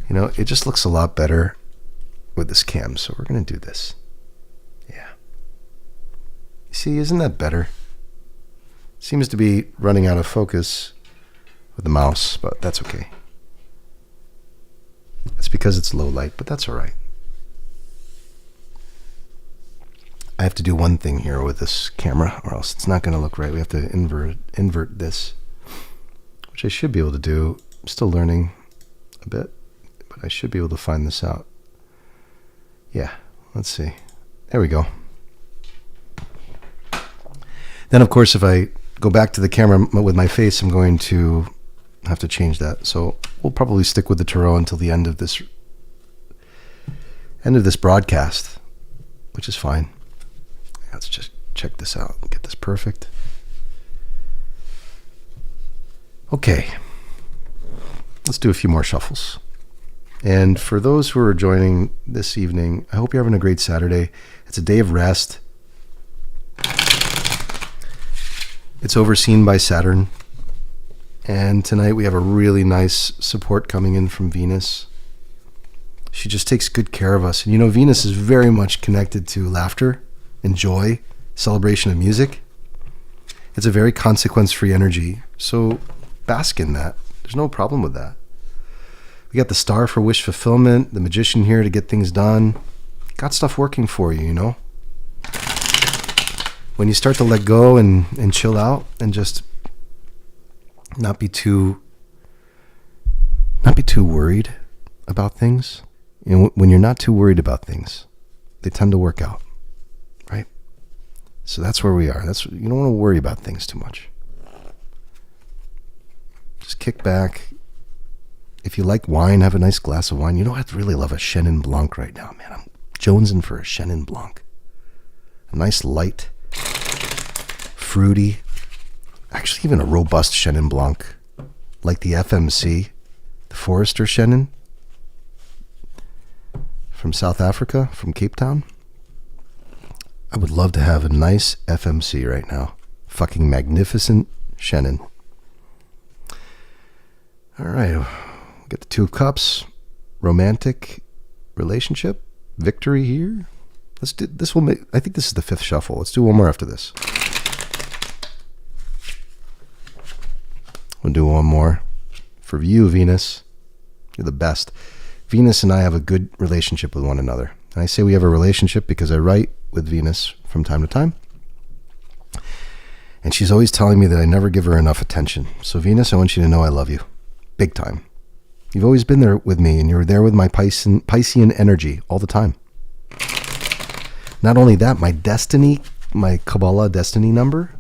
You know, it just looks a lot better with this cam, so we're going to do this. Yeah. See, isn't that better? Seems to be running out of focus with the mouse, but that's okay. It's because it's low light, but that's all right. I have to do one thing here with this camera, or else it's not going to look right. We have to invert this, which I should be able to do. I'm still learning a bit, but I should be able to find this out. Yeah, let's see. There we go. Then, of course, if I go back to the camera with my face, I'm going to have to change that. So we'll probably stick with the tarot until the end of this broadcast, which is fine. Let's just check this out and get this perfect. Okay. Let's do a few more shuffles. And for those who are joining this evening, I hope you're having a great Saturday. It's a day of rest. It's overseen by Saturn. And tonight we have a really nice support coming in from Venus. She just takes good care of us. And you know, Venus is very much connected to laughter and joy, celebration of music. It's a very consequence-free energy. So bask in that. There's no problem with that. We got the Star for wish fulfillment, the Magician here to get things done. Got stuff working for you, you know? When you start to let go and chill out and just not be too worried about things. You know, when you're not too worried about things, they tend to work out, right? So that's where we are. You don't want to worry about things too much. Just kick back. If you like wine, have a nice glass of wine. You know, I'd really love a Chenin Blanc right now, man. I'm jonesing for a Chenin Blanc. A nice light, fruity, actually even a robust Chenin Blanc, like the FMC, the Forester Chenin from South Africa, from Cape Town. I would love to have a nice FMC right now. Fucking magnificent Chenin. All right, we get the Two of Cups, romantic relationship, victory here. Let's do this. I think this is the fifth shuffle. Let's do one more after this. We'll do one more. For you, Venus, you're the best. Venus and I have a good relationship with one another. And I say we have a relationship because I write with Venus from time to time. And she's always telling me that I never give her enough attention. So Venus, I want you to know I love you. Big time. You've always been there with me, and you're there with my Piscean energy all the time. Not only that, my destiny, my Kabbalah destiny number,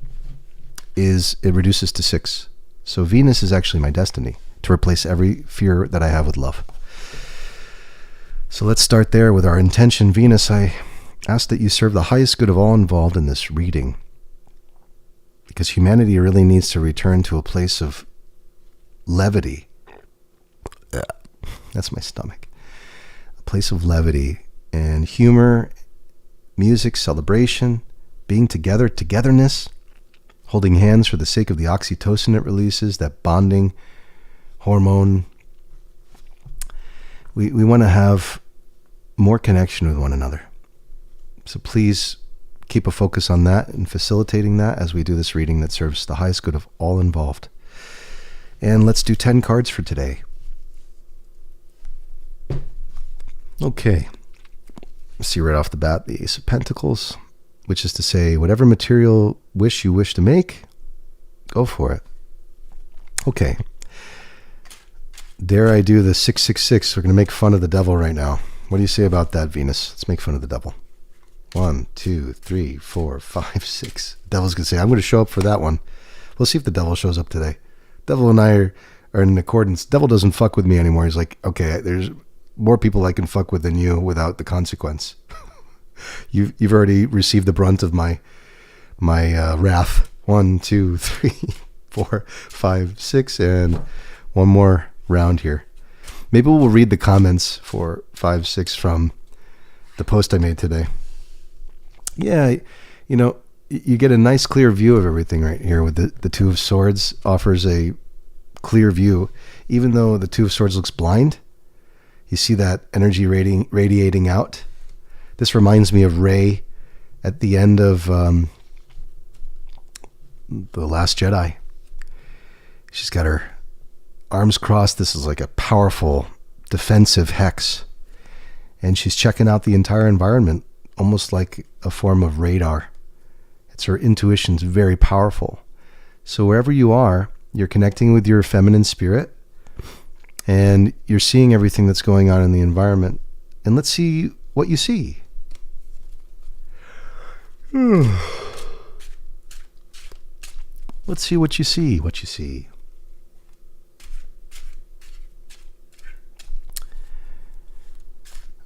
it reduces to 6. So Venus is actually my destiny to replace every fear that I have with love. So let's start there with our intention. Venus, I ask that you serve the highest good of all involved in this reading, because humanity really needs to return to a place of levity. That's my stomach. A place of levity and humor, music, celebration, being together, togetherness, holding hands for the sake of the oxytocin it releases, that bonding hormone. We want to have more connection with one another. So please keep a focus on that and facilitating that as we do this reading that serves the highest good of all involved. And let's do 10 cards for today. Okay. See right off the bat the Ace of Pentacles, which is to say whatever material wish you wish to make, go for it. Okay. Dare I do the 666? We're going to make fun of the devil right now. What do you say about that, Venus? Let's make fun of the devil. 1, 2, 3, 4, 5, 6. Devil's gonna say, I'm gonna show up for that one. We'll see if the devil shows up today. Devil and I are in accordance. Devil doesn't fuck with me anymore. He's like, okay, there's more people I can fuck with than you without the consequence. You've already received the brunt of my wrath. 1, 2, 3, 4, 5, 6, and one more round here. Maybe we'll read the comments for 5, 6 from the post I made today. Yeah, you know, you get a nice clear view of everything right here with the Two of Swords offers a clear view. Even though the Two of Swords looks blind, you see that energy radiating out. This reminds me of Rey at the end of The Last Jedi. She's got her arms crossed. This is like a powerful defensive hex. And she's checking out the entire environment, almost like a form of radar. It's her intuition's very powerful. So wherever you are, you're connecting with your feminine spirit and you're seeing everything that's going on in the environment. And let's see what you see. Let's see what you see.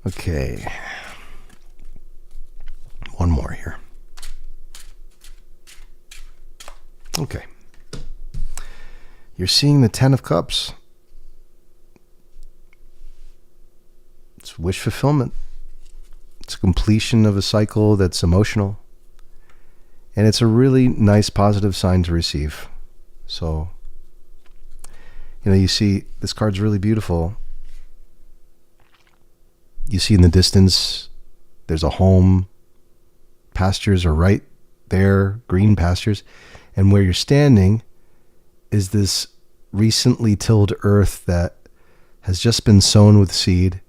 Okay. One more here. Okay. You're seeing the Ten of Cups. It's wish fulfillment. It's completion of a cycle that's emotional. And it's a really nice positive sign to receive. So, you know, you see this card's really beautiful. You see in the distance, there's a home. Pastures are right there, green pastures. And where you're standing is this recently tilled earth that has just been sown with seed.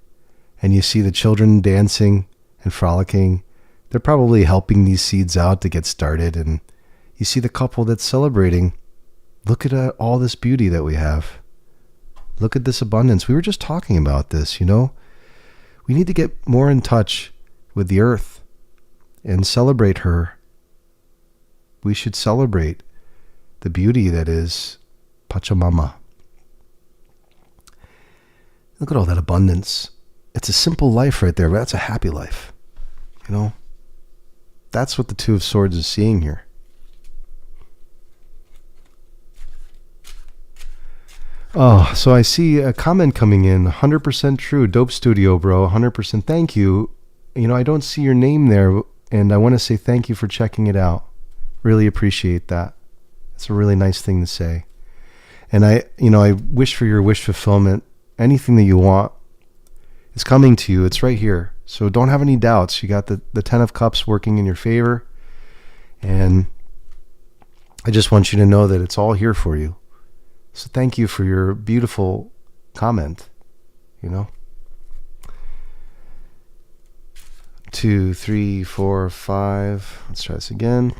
And you see the children dancing and frolicking. They're probably helping these seeds out to get started. And you see the couple that's celebrating. Look at all this beauty that we have. Look at this abundance. We were just talking about this, you know. We need to get more in touch with the earth and celebrate her. We should celebrate the beauty that is Pachamama. Look at all that abundance. It's a simple life right there, but that's a happy life. You know? That's what the Two of Swords is seeing here. Oh, so I see a comment coming in. 100% true. Dope studio, bro. 100% thank you. You know, I don't see your name there, and I want to say thank you for checking it out. Really appreciate that. It's a really nice thing to say. And I wish for your wish fulfillment. Anything that you want is coming to you. It's right here. So don't have any doubts. You got the Ten of Cups working in your favor. And I just want you to know that it's all here for you. So thank you for your beautiful comment, you know. 2, 3, 4, 5. Let's try this again.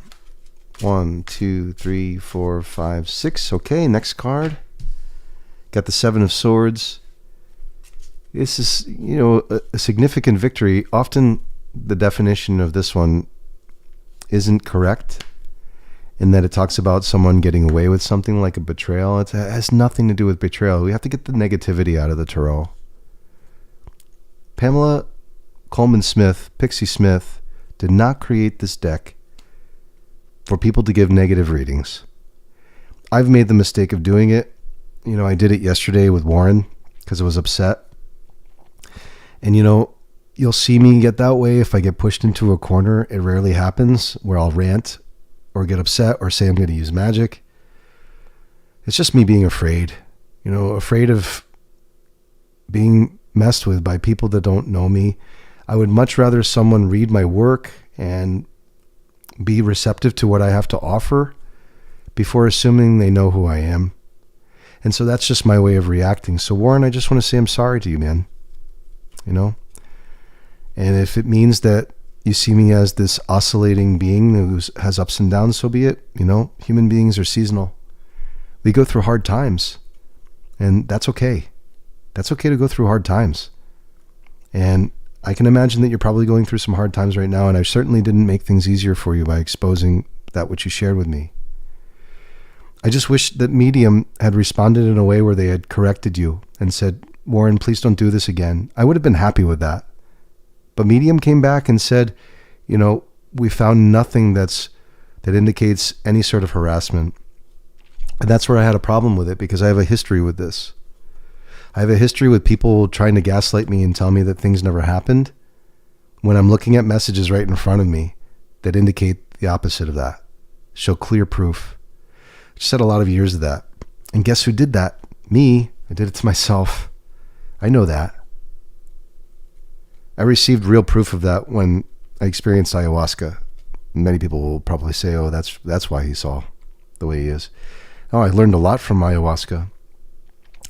1, 2, 3, 4, 5, 6. Okay, next card. Got the Seven of Swords. This is, you know, a significant victory. Often the definition of this one isn't correct in that it talks about someone getting away with something like a betrayal. It has nothing to do with betrayal. We have to get the negativity out of the tarot. Pamela Coleman Smith, Pixie Smith, did not create this deck for people to give negative readings. I've made the mistake of doing it. You know, I did it yesterday with Warren because I was upset. And, you know, you'll see me get that way if I get pushed into a corner. It rarely happens where I'll rant or get upset or say I'm going to use magic. It's just me being afraid, you know, afraid of being messed with by people that don't know me. I would much rather someone read my work and be receptive to what I have to offer before assuming they know who I am. And so that's just my way of reacting. So Warren, I just want to say I'm sorry to you, man. You know? And if it means that you see me as this oscillating being who has ups and downs, so be it. You know, human beings are seasonal. We go through hard times, and that's okay. That's okay to go through hard times. And I can imagine that you're probably going through some hard times right now, and I certainly didn't make things easier for you by exposing that which you shared with me. I just wish that Medium had responded in a way where they had corrected you and said, Warren, please don't do this again. I would have been happy with that. But Medium came back and said, we found nothing that indicates any sort of harassment. And that's where I had a problem with it, because I have a history with this. I have a history with people trying to gaslight me and tell me that things never happened when I'm looking at messages right in front of me that indicate the opposite of that, show clear proof. I just had a lot of years of that. And guess who did that? Me. I did it to myself. I know that. I received real proof of that when I experienced ayahuasca. Many people will probably say, oh, that's why he saw the way he is. Oh, I learned a lot from ayahuasca.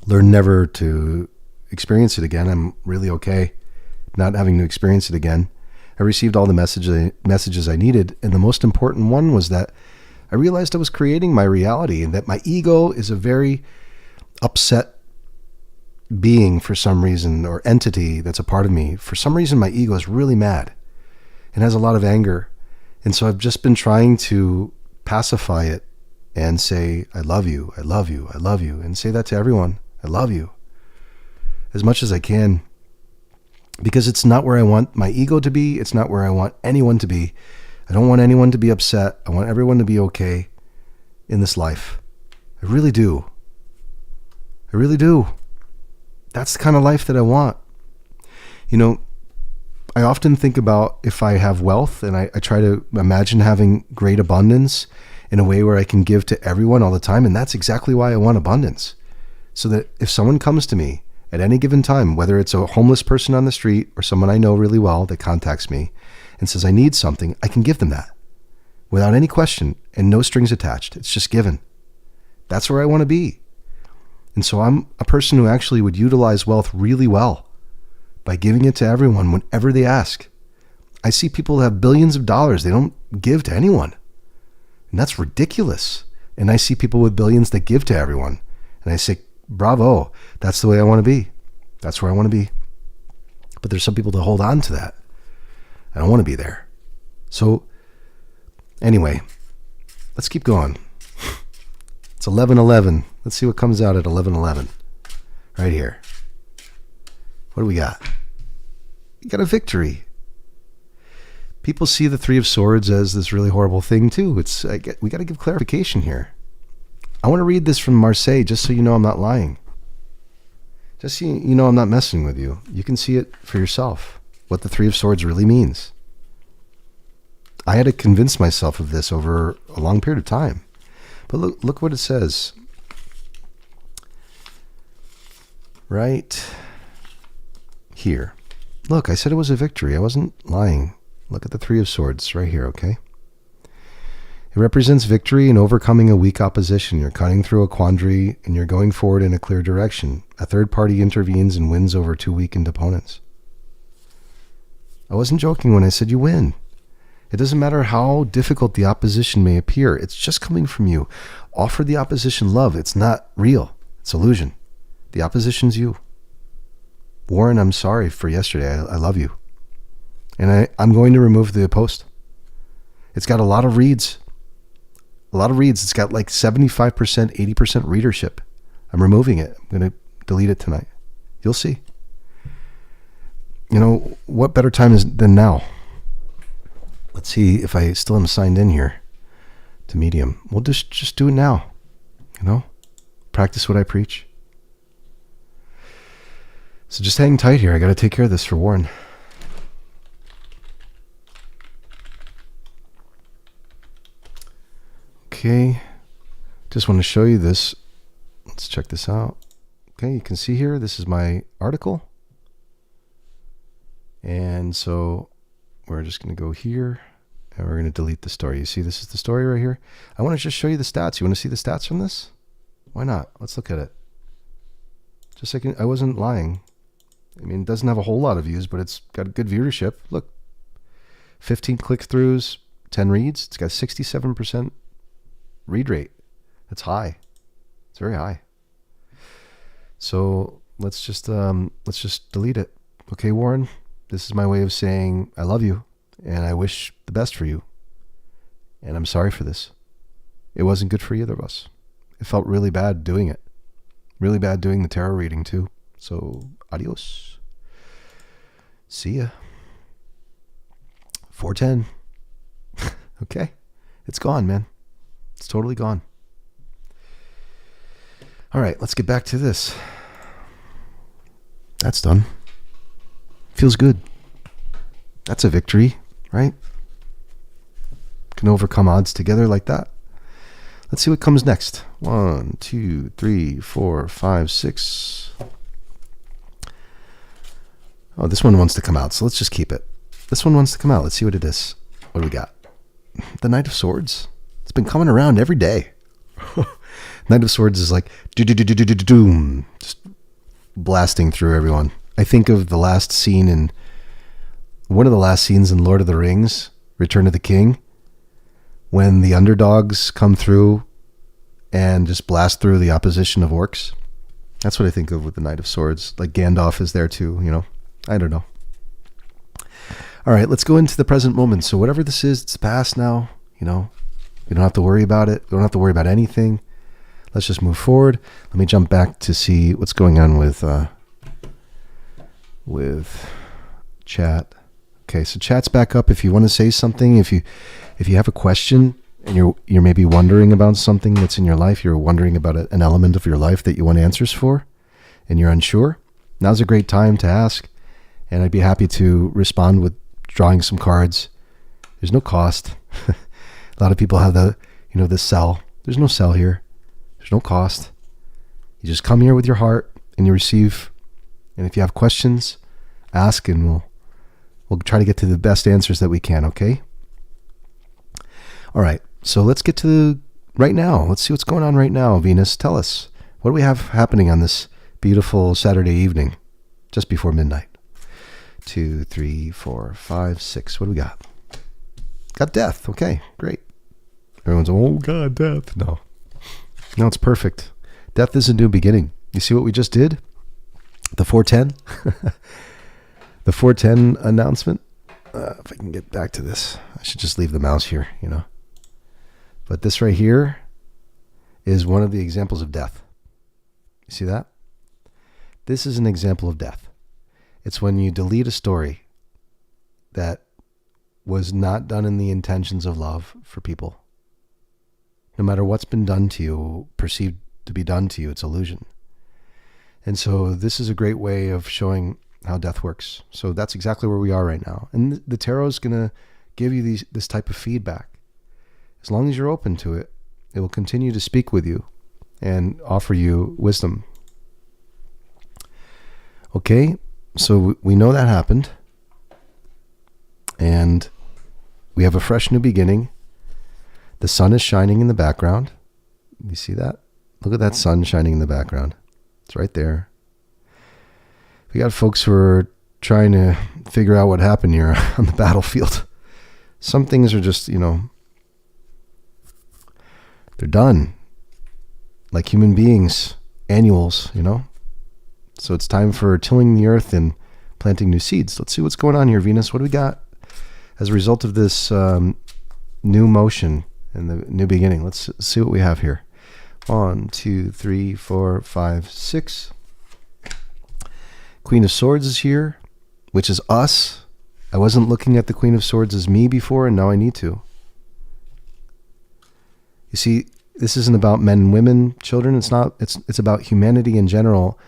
Learned never to experience it again. I'm really okay not having to experience it again. I received all the messages I needed, and the most important one was that I realized I was creating my reality, and that my ego is a very upset being for some reason, or entity that's a part of me. For some reason, my ego is really mad and has a lot of anger. And so I've just been trying to pacify it and say, I love you, I love you, I love you, and say that to everyone. I love you as much as I can, because it's not where I want my ego to be. It's not where I want anyone to be. I don't want anyone to be upset. I want everyone to be okay in this life. I really do. I really do. That's the kind of life that I want. I often think about if I have wealth, and I try to imagine having great abundance in a way where I can give to everyone all the time. And that's exactly why I want abundance. So that if someone comes to me at any given time, whether it's a homeless person on the street or someone I know really well that contacts me and says, I need something, I can give them that without any question and no strings attached. It's just given. That's where I want to be. And so I'm a person who actually would utilize wealth really well by giving it to everyone whenever they ask. I see people who have billions of dollars. They don't give to anyone. And that's ridiculous. And I see people with billions that give to everyone. And I say, bravo, that's the way I want to be. That's where I want to be. But there's some people that hold on to that. I don't want to be there. So anyway, let's keep going. It's 11:11. Let's see what comes out at 11:11. Right here. What do we got? We got a victory. People see the Three of Swords as this really horrible thing too. We got to give clarification here. I want to read this from Marseille just so you know I'm not lying. Just so you know I'm not messing with you. You can see it for yourself, what the Three of Swords really means. I had to convince myself of this over a long period of time. But look what it says. Right here. Look, I said it was a victory. I wasn't lying. Look at the Three of Swords right here, okay? It represents victory in overcoming a weak opposition. You're cutting through a quandary and you're going forward in a clear direction. A third party intervenes and wins over two weakened opponents. I wasn't joking when I said you win. It doesn't matter how difficult the opposition may appear. It's just coming from you. Offer the opposition love. It's not real. It's illusion. The opposition's you. Warren, I'm sorry for yesterday. I love you. And I'm going to remove the post. It's got a lot of reads. It's got like 75%, 80% readership. I'm removing it. I'm going to delete it tonight. You'll see. What better time than now? Let's see if I still am signed in here to Medium. We'll just do it now. Practice what I preach. So just hang tight here. I got to take care of this for Warren. Okay. Just want to show you this. Let's check this out. Okay, you can see here, this is my article. And so we're just going to go here and we're going to delete the story. You see, this is the story right here. I want to just show you the stats. You want to see the stats from this? Why not? Let's look at it. Just like I wasn't lying. I mean, it doesn't have a whole lot of views, but it's got good viewership. Look, 15 click-throughs, 10 reads. It's got 67% read rate. That's high. It's very high. So let's just delete it. Okay, Warren, This is my way of saying I love you and I wish the best for you. And I'm sorry for this. It wasn't good for either of us. It felt really bad doing it. Really bad doing the tarot reading too. So, adios. See ya. 410. Okay. It's gone, man. It's totally gone. All right, let's get back to this. That's done. Feels good. That's a victory, right? Can overcome odds together like that. Let's see what comes next. 1, 2, 3, 4, 5, 6. Oh, this one wants to come out, so let's just keep it. This one wants to come out. Let's see what it is. What do we got? The Knight of Swords. It's been coming around every day. Knight of Swords is like doom, just blasting through everyone. I think of the last scene in one of the last scenes in Lord of the Rings, Return of the King, when the underdogs come through and just blast through the opposition of orcs. That's what I think of with the Knight of Swords. Like Gandalf is there too, you know. I don't know. All right, let's go into the present moment. So whatever this is, it's past now, you know. We don't have to worry about it. We don't have to worry about anything. Let's just move forward. Let me jump back to see what's going on with chat. Okay, so chat's back up. If you want to say something, if you have a question and you're maybe wondering about something that's in your life, you're wondering about an element of your life that you want answers for, and you're unsure, now's a great time to ask, and I'd be happy to respond with drawing some cards. There's no cost. A lot of people have the sell. There's no sell here. There's no cost. You just come here with your heart and you receive. And if you have questions, ask, and we'll try to get to the best answers that we can, okay? All right, so let's get to right now. Let's see what's going on right now. Venus, tell us. What do we have happening on this beautiful Saturday evening, just before midnight? 2, 3, 4, 5, 6. What do we got? Got death. Okay, great. Everyone's, oh God, death. No, it's perfect. Death is a new beginning. You see what we just did? The 410? The 410 announcement. If I can get back to this, I should just leave the mouse here, you know. But this right here is one of the examples of death. You see that? This is an example of death. It's when you delete a story that was not done in the intentions of love for people. No matter what's been done to you, perceived to be done to you, it's illusion. And so this is a great way of showing how death works. So that's exactly where we are right now. And the tarot is going to give you this type of feedback. As long as you're open to it, it will continue to speak with you and offer you wisdom. Okay, so we know that happened. And we have a fresh new beginning. The sun is shining in the background. You see that? Look at that sun shining in the background. It's right there. We got folks who are trying to figure out what happened here on the battlefield. Some things are just, they're done. Like human beings, annuals, So it's time for tilling the earth and planting new seeds. Let's see what's going on here, Venus. What do we got as a result of this new motion and the new beginning? Let's see what we have here. 1, 2, 3, 4, 5, 6. Queen of Swords is here, which is us. I wasn't looking at the Queen of Swords as me before, and now I need to. You see, this isn't about men and women, children. It's not. It's about humanity in general.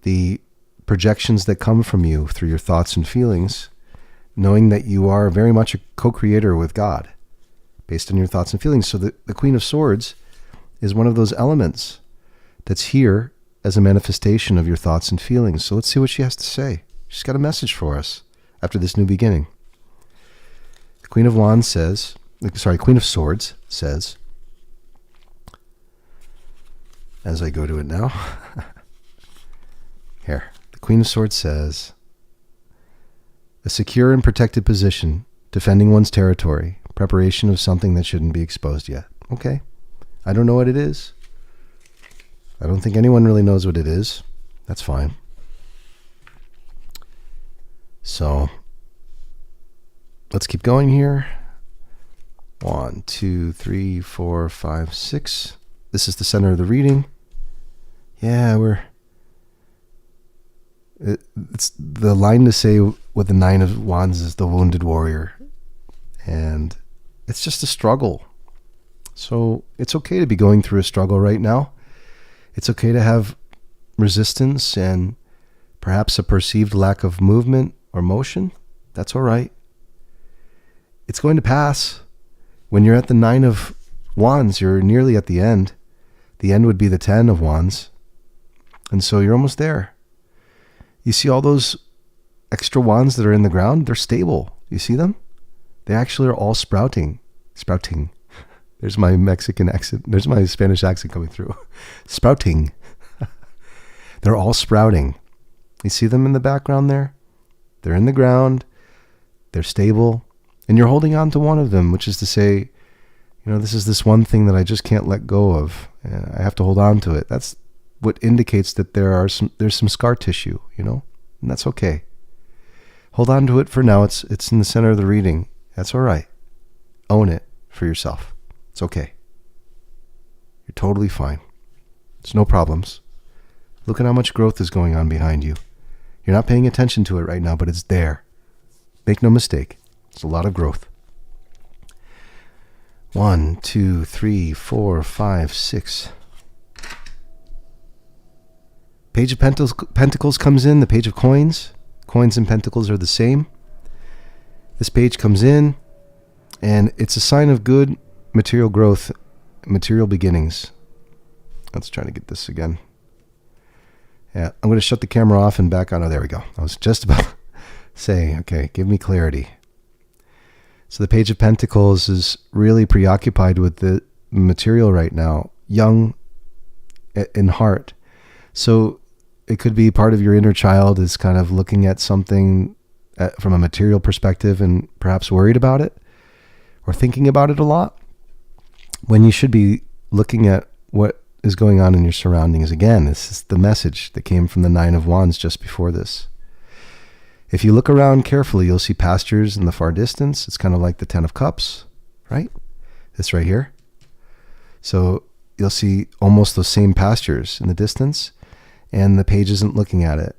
The projections that come from you through your thoughts and feelings, knowing that you are very much a co-creator with God based on your thoughts and feelings. So the Queen of Swords is one of those elements that's here as a manifestation of your thoughts and feelings. So let's see what she has to say. She's got a message for us after this new beginning. The Queen of Swords says, as I go to it now, here, the Queen of Swords says, a secure and protected position, defending one's territory, preparation of something that shouldn't be exposed yet. Okay. I don't know what it is. I don't think anyone really knows what it is. That's fine. So let's keep going here. 1, 2, 3, 4, 5, 6. This is the center of the reading. Yeah, it's the line to say with the Nine of Wands is the wounded warrior. And it's just a struggle. So it's okay to be going through a struggle right now. It's okay to have resistance and perhaps a perceived lack of movement or motion. That's all right. It's going to pass. When you're at the Nine of Wands, you're nearly at the end. The end would be the 10 of Wands. And so you're almost there. You see all those extra wands that are in the ground? They're stable. You see them? They actually are all sprouting. Sprouting. There's my Mexican accent. There's my Spanish accent coming through. Sprouting. They're all sprouting. You see them in the background there? They're in the ground. They're stable. And you're holding on to one of them, which is to say, this is this one thing that I just can't let go of. And I have to hold on to it. That's what indicates that there's some scar tissue, and that's okay. Hold on to it for now. It's in the center of the reading. That's all right. Own it for yourself. It's okay. You're totally fine. There's no problems. Look at how much growth is going on behind you. You're not paying attention to it right now, but it's there. Make no mistake. It's a lot of growth. 1, 2, 3, 4, 5, 6. Page of Pentacles comes in. The Page of Coins. Coins and Pentacles are the same. This page comes in, and it's a sign of good material growth, material beginnings. Let's try to get this again. Yeah, I'm going to shut the camera off and back on. Oh, there we go. I was just about to say, okay, give me clarity. So the Page of Pentacles is really preoccupied with the material right now, young in heart. So it could be part of your inner child is kind of looking at something from a material perspective and perhaps worried about it or thinking about it a lot, when you should be looking at what is going on in your surroundings. Again, this is the message that came from the Nine of Wands just before this. If you look around carefully, you'll see pastures in the far distance. It's kind of like the 10 of Cups, right? This right here. So you'll see almost those same pastures in the distance, and the page isn't looking at it.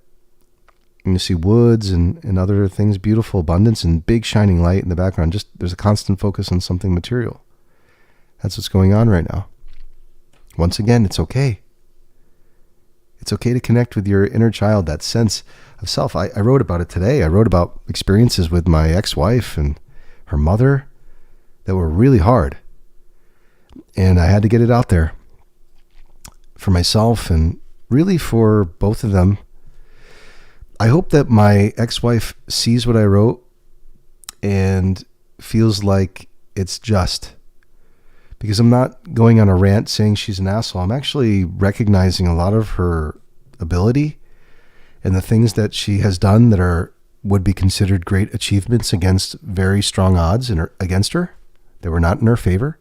And you see woods and other things, beautiful abundance and big shining light in the background. Just there's a constant focus on something material. That's what's going on right now. Once again, it's okay. It's okay to connect with your inner child, that sense of self. I wrote about it today. I wrote about experiences with my ex-wife and her mother that were really hard. And I had to get it out there for myself and really for both of them. I hope that my ex-wife sees what I wrote and feels like it's just. Because I'm not going on a rant saying she's an asshole. I'm actually recognizing a lot of her ability and the things that she has done that would be considered great achievements against very strong odds against her. They were not in her favor.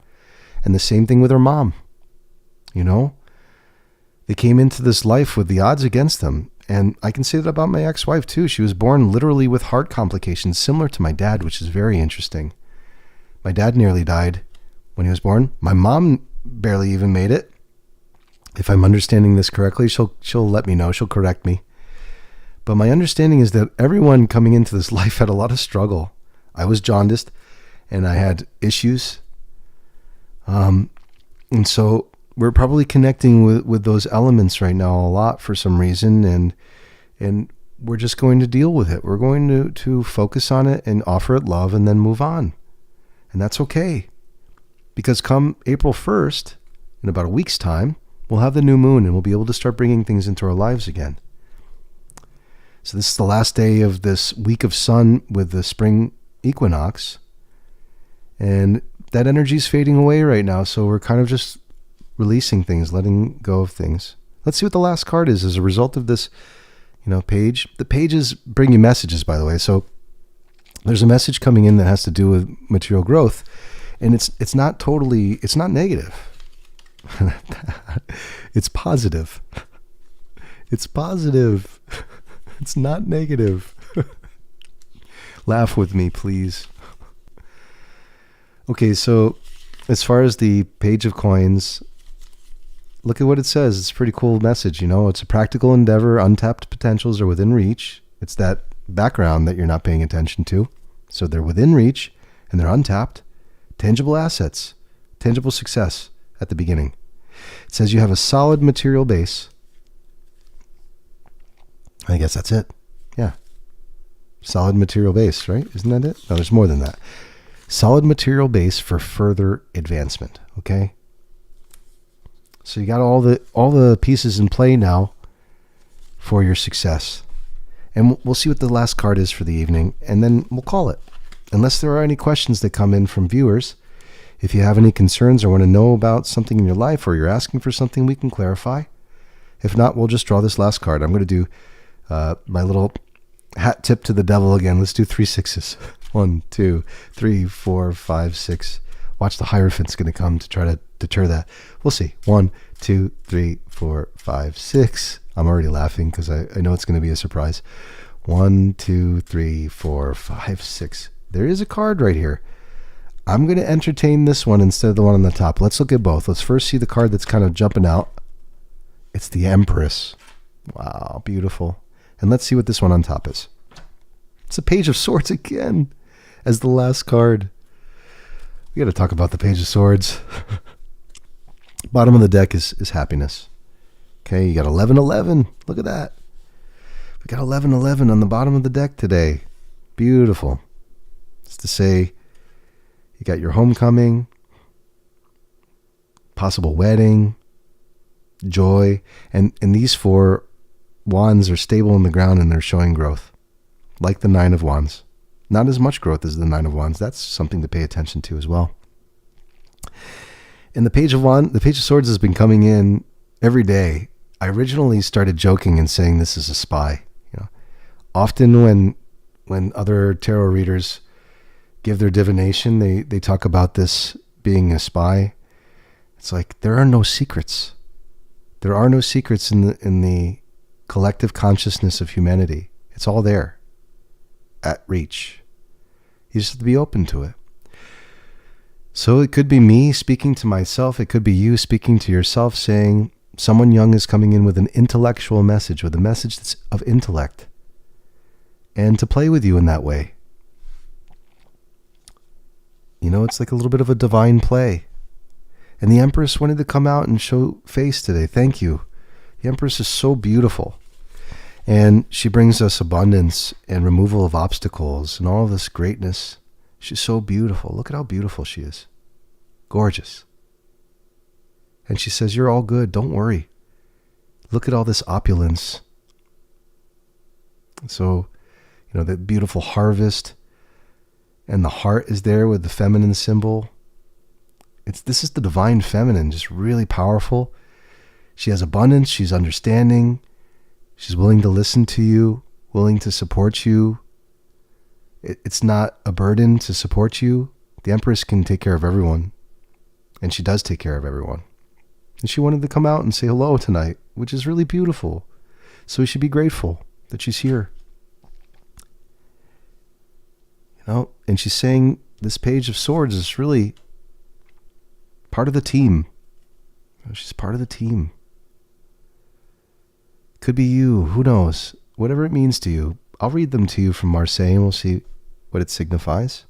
And the same thing with her mom. They came into this life with the odds against them. And I can say that about my ex-wife too. She was born literally with heart complications, similar to my dad, which is very interesting. My dad nearly died when he was born. My mom barely even made it. If I'm understanding this correctly, she'll let me know. She'll correct me. But my understanding is that everyone coming into this life had a lot of struggle. I was jaundiced and I had issues. And so we're probably connecting with those elements right now a lot for some reason. And we're just going to deal with it. We're going to focus on it and offer it love and then move on. And that's okay. Because come April 1st, in about a week's time, we'll have the new moon and we'll be able to start bringing things into our lives again. So this is the last day of this week of sun with the spring equinox. And that energy is fading away right now. So we're kind of just releasing things, letting go of things. Let's see what the last card is as a result of this, page. The pages bring you messages, by the way. So there's a message coming in that has to do with material growth. And it's not negative. It's positive. It's positive. It's not negative. Laugh with me, please. Okay, so as far as the page of coins, look at what it says. It's a pretty cool message, you know. It's a practical endeavor. Untapped potentials are within reach. It's that background that you're not paying attention to. So they're within reach and they're untapped. Tangible assets, tangible success at the beginning. It says you have a solid material base. I guess that's it. Yeah. Solid material base, right? Isn't that it? No, there's more than that. Solid material base for further advancement. Okay. So you got all the pieces in play now for your success. And we'll see what the last card is for the evening, and then we'll call it. Unless there are any questions that come in from viewers, if you have any concerns or want to know about something in your life, or you're asking for something, we can clarify. If not, we'll just draw this last card. I'm going to do my little hat tip to the devil again. Let's do 3 6s. 1, 2, 3, 4, 5, 6. Watch the Hierophant's going to come to try to deter that. We'll see. 1, 2, 3, 4, 5, 6. I'm already laughing because I know it's going to be a surprise. 1, 2, 3, 4, 5, 6. There is a card right here. I'm going to entertain this one instead of the one on the top. Let's look at both. Let's first see the card that's kind of jumping out. It's the Empress. Wow, beautiful. And let's see what this one on top is. It's a Page of Swords again as the last card. We got to talk about the Page of Swords. Bottom of the deck is happiness. Okay, you got 11-11. Look at that. We got 11-11 on the bottom of the deck today. Beautiful. It's to say you got your homecoming, possible wedding, joy, and these 4 wands are stable in the ground and they're showing growth, like the 9 of wands. Not as much growth as the 9 of wands. That's something to pay attention to as well. And the Page of Swords has been coming in every day. I originally started joking and saying this is a spy. You know, often when other tarot readers give their divination, they talk about this being a spy. It's like there are no secrets. There are no secrets in the collective consciousness of humanity. It's all there, at reach. You just have to be open to it. So it could be me speaking to myself. It could be you speaking to yourself, saying someone young is coming in with an intellectual message, with a message that's of intellect, and to play with you in that way. You know, it's like a little bit of a divine play. And the Empress wanted to come out and show face today. Thank you. The Empress is so beautiful. And she brings us abundance and removal of obstacles and all of this greatness. She's so beautiful. Look at how beautiful she is. Gorgeous. And she says, you're all good. Don't worry. Look at all this opulence. So, you know, the beautiful harvest. And the heart is there with the feminine symbol. This is the divine feminine, just really powerful. She has abundance. She's understanding. She's willing to listen to you, willing to support you. It's not a burden to support you. The Empress can take care of everyone. And she does take care of everyone. And she wanted to come out and say hello tonight, which is really beautiful. So we should be grateful that she's here. You know, and she's saying this Page of Swords is really part of the team. She's part of the team. Could be you. Who knows? Whatever it means to you. I'll read them to you from Marseille and we'll see what it signifies.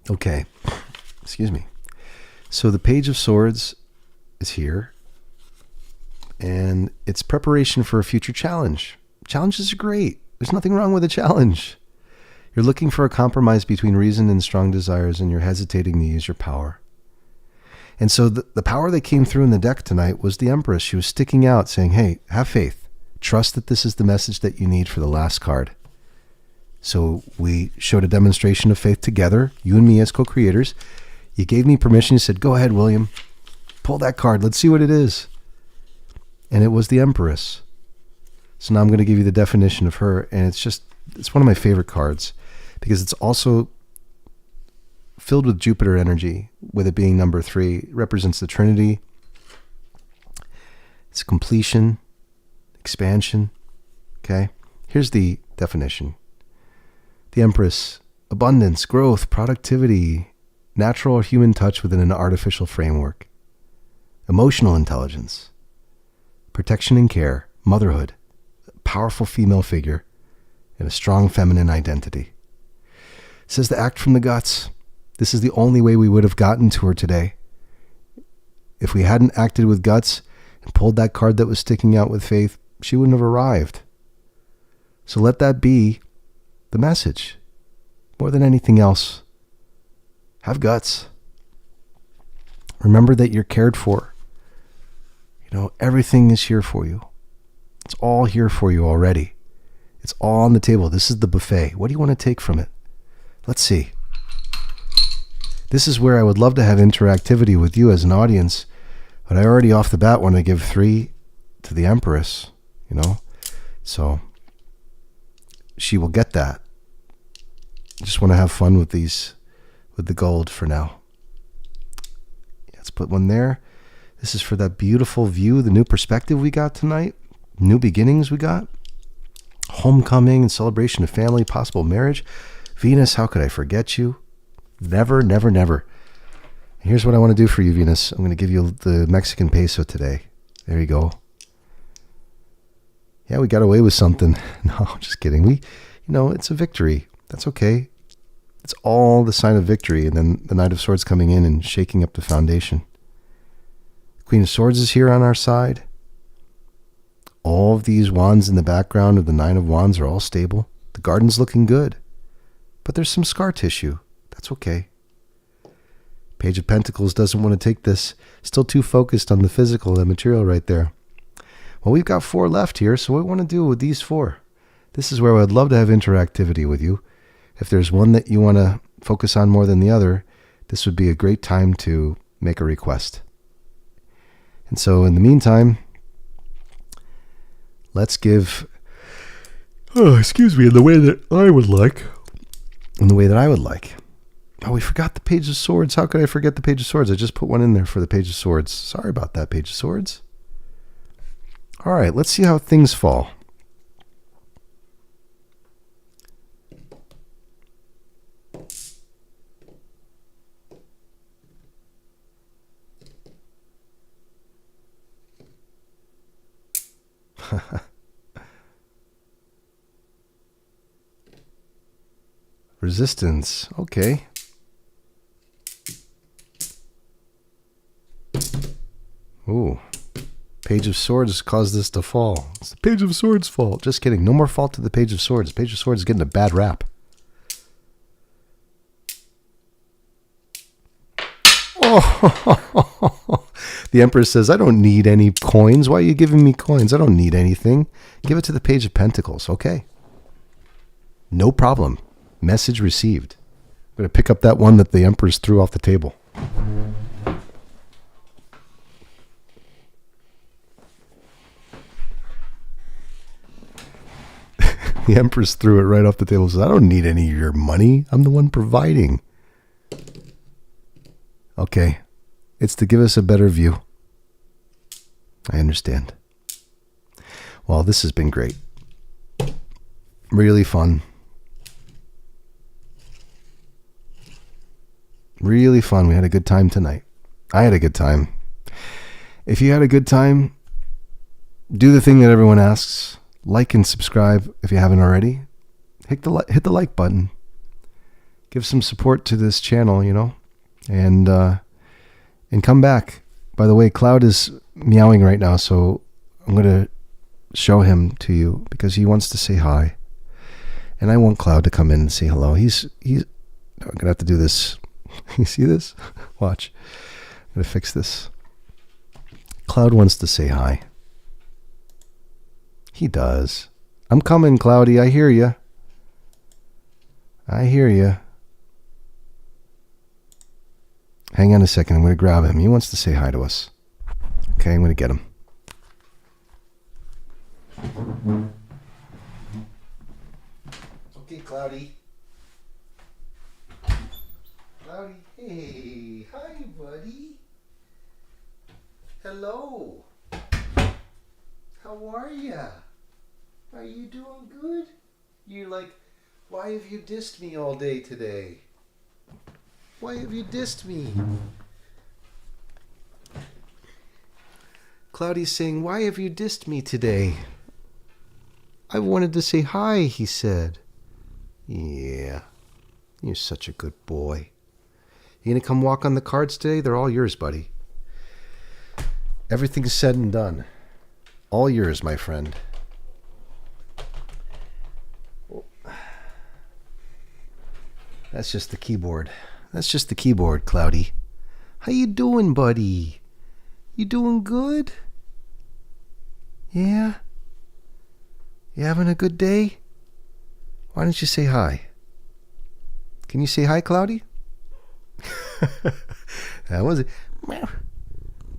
Okay. Excuse me. So the Page of Swords is here. And it's preparation for a future challenge. Challenges are great. There's nothing wrong with a challenge. You're looking for a compromise between reason and strong desires, and you're hesitating to use your power. And so the power that came through in the deck tonight was the Empress. She was sticking out saying, hey, have faith. Trust that this is the message that you need for the last card. So we showed a demonstration of faith together, you and me as co-creators. You gave me permission. You said, go ahead, William. Pull that card. Let's see what it is. And it was the Empress. So now I'm going to give you the definition of her. And it's one of my favorite cards because it's also filled with Jupiter energy, with it being number 3. It represents the Trinity. It's completion, expansion, Okay? Here's the definition. The Empress: abundance, growth, productivity, natural or human touch within an artificial framework. Emotional intelligence, protection and care, motherhood, a powerful female figure, and a strong feminine identity. It says to act from the guts. This is the only way we would have gotten to her today. If we hadn't acted with guts and pulled that card that was sticking out with faith, she wouldn't have arrived. So let that be the message. More than anything else, have guts. Remember that you're cared for. You know, everything is here for you. It's all here for you already. It's all on the table. This is the buffet. What do you want to take from it? Let's see. This is where I would love to have interactivity with you as an audience, but I already off the bat want to give 3 to the Empress, you know? So she will get that. Just want to have fun with these, with the gold for now. Let's put one there. This is for that beautiful view, the new perspective we got tonight, new beginnings we got, homecoming and celebration of family, possible marriage. Venus, how could I forget you? Never, never, never. Here's what I want to do for you, Venus. I'm going to give you the Mexican peso today. There you go. Yeah, we got away with something. No, just kidding. It's a victory. That's okay. It's all the sign of victory. And then the Knight of Swords coming in and shaking up the foundation. Queen of Swords is here on our side. All of these wands in the background of the Nine of Wands are all stable. The garden's looking good. But there's some scar tissue. That's okay. Page of Pentacles doesn't want to take this. Still too focused on the physical, the material right there. Well, we've got 4 left here, so what we want to do with these 4? This is where I'd love to have interactivity with you. If there's one that you want to focus on more than the other, this would be a great time to make a request. And so in the meantime, let's give, in the way that I would like. In the way that I would like. Oh, we forgot the Page of Swords. How could I forget the Page of Swords? I just put one in there for the Page of Swords. Sorry about that, Page of Swords. All right, let's see how things fall. Resistance. Okay. Ooh. Page of Swords caused this to fall. It's the Page of Swords' fault. Just kidding. No more fault to the Page of Swords. Page of Swords is getting a bad rap. Oh. The Empress says, I don't need any coins. Why are you giving me coins? I don't need anything. Give it to the Page of Pentacles. Okay. No problem. Message received. I'm going to pick up that one that the Empress threw off the table. The Empress threw it right off the table and says, I don't need any of your money. I'm the one providing. Okay. It's to give us a better view. I understand. Well, this has been great. Really fun. Really fun. We had a good time tonight. I had a good time. If you had a good time, do the thing that everyone asks. Like and subscribe if you haven't already. Hit the like button. Give some support to this channel, and come back. By the way, Cloud is meowing right now, so I'm going to show him to you because he wants to say hi. And I want Cloud to come in and say hello. I'm going to have to do this. You see this? Watch. I'm going to fix this. Cloud wants to say hi. He does. I'm coming, Cloudy. I hear you. I hear you. Hang on a second. I'm going to grab him. He wants to say hi to us. Okay, I'm going to get him. Okay, Cloudy. Cloudy. Hey. Hi, buddy. Hello. How are ya? Are you doing good? You're like, why have you dissed me all day today? Why have you dissed me? Cloudy's saying, why have you dissed me today? I wanted to say hi, he said. Yeah, you're such a good boy. You gonna come walk on the cards today? They're all yours, buddy. Everything's said and done. All yours, my friend. That's just the keyboard. That's just the keyboard, Cloudy. How you doing, buddy? You doing good? Yeah? You having a good day? Why don't you say hi? Can you say hi, Cloudy? That was it.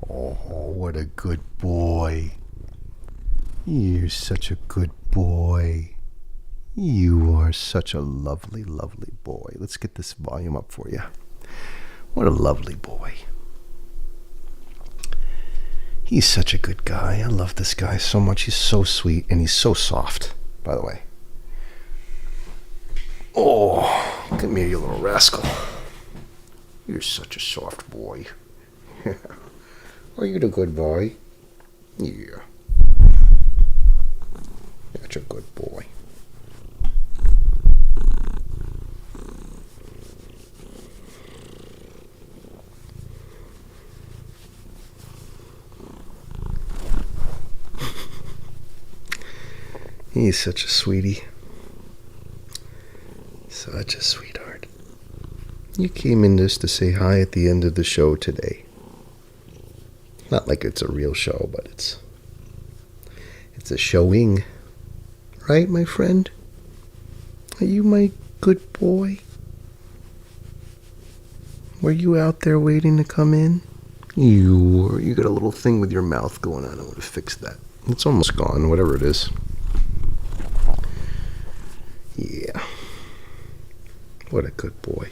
Oh, what a good boy. You're such a good boy. You are such a lovely, lovely boy. Let's get this volume up for you. What a lovely boy. He's such a good guy. I love this guy so much. He's so sweet and he's so soft, by the way. Oh, come here, you little rascal. You're such a soft boy. Are you the good boy? Yeah. Such a good boy. He's such a sweetie. Such a sweetheart. You came in just to say hi at the end of the show today. Not like it's a real show, but it's a showing. Right, my friend? Are you my good boy? Were you out there waiting to come in? You got a little thing with your mouth going on. I want to fix that. It's almost gone, whatever it is. Yeah. What a good boy.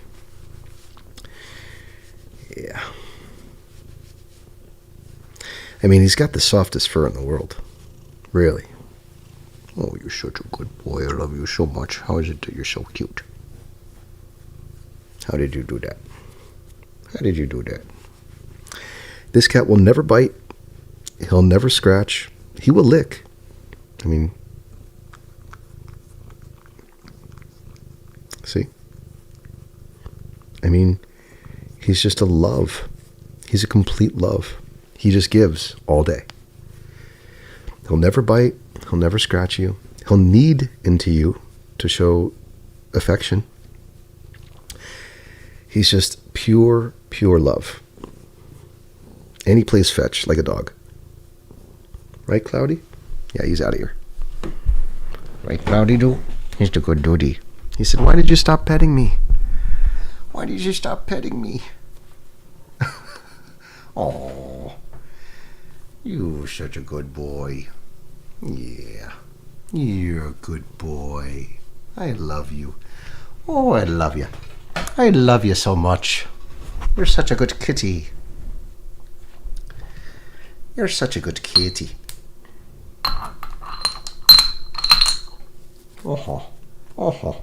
Yeah. I mean, he's got the softest fur in the world. Really. Oh, you're such a good boy. I love you so much. How is it that you're so cute? How did you do that? How did you do that? This cat will never bite. He'll never scratch. He will lick. I mean, see? I mean, he's just a love. He's a complete love. He just gives all day. He'll never bite. He'll never scratch you. He'll knead into you to show affection. He's just pure, pure love. And he plays fetch like a dog. Right, Cloudy? Yeah, he's out of here. Right, Cloudy do? He's the good duty. He said, why did you stop petting me? Why did you stop petting me? Oh, you're such a good boy. Yeah, you're a good boy. I love you. Oh, I love you. I love you so much. You're such a good kitty. You're such a good kitty. Oh, oh.